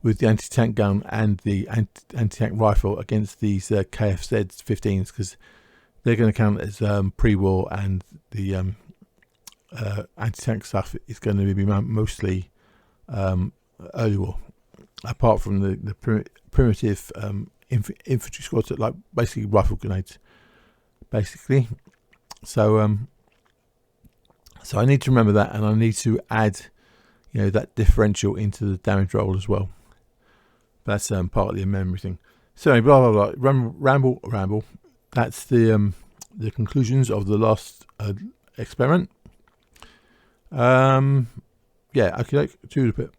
anti-tank gun and the anti-tank rifle against these KFZ 15s, because they're going to count as pre-war, and the anti-tank stuff is going to be mostly early war. Apart from the primitive infantry squads that like basically rifle grenades, basically. So so I need to remember that, and I need to add that differential into the damage roll as well. That's partly a memory thing. So blah blah blah. Ramble. That's the conclusions of the last experiment. Yeah, okay, to the bit.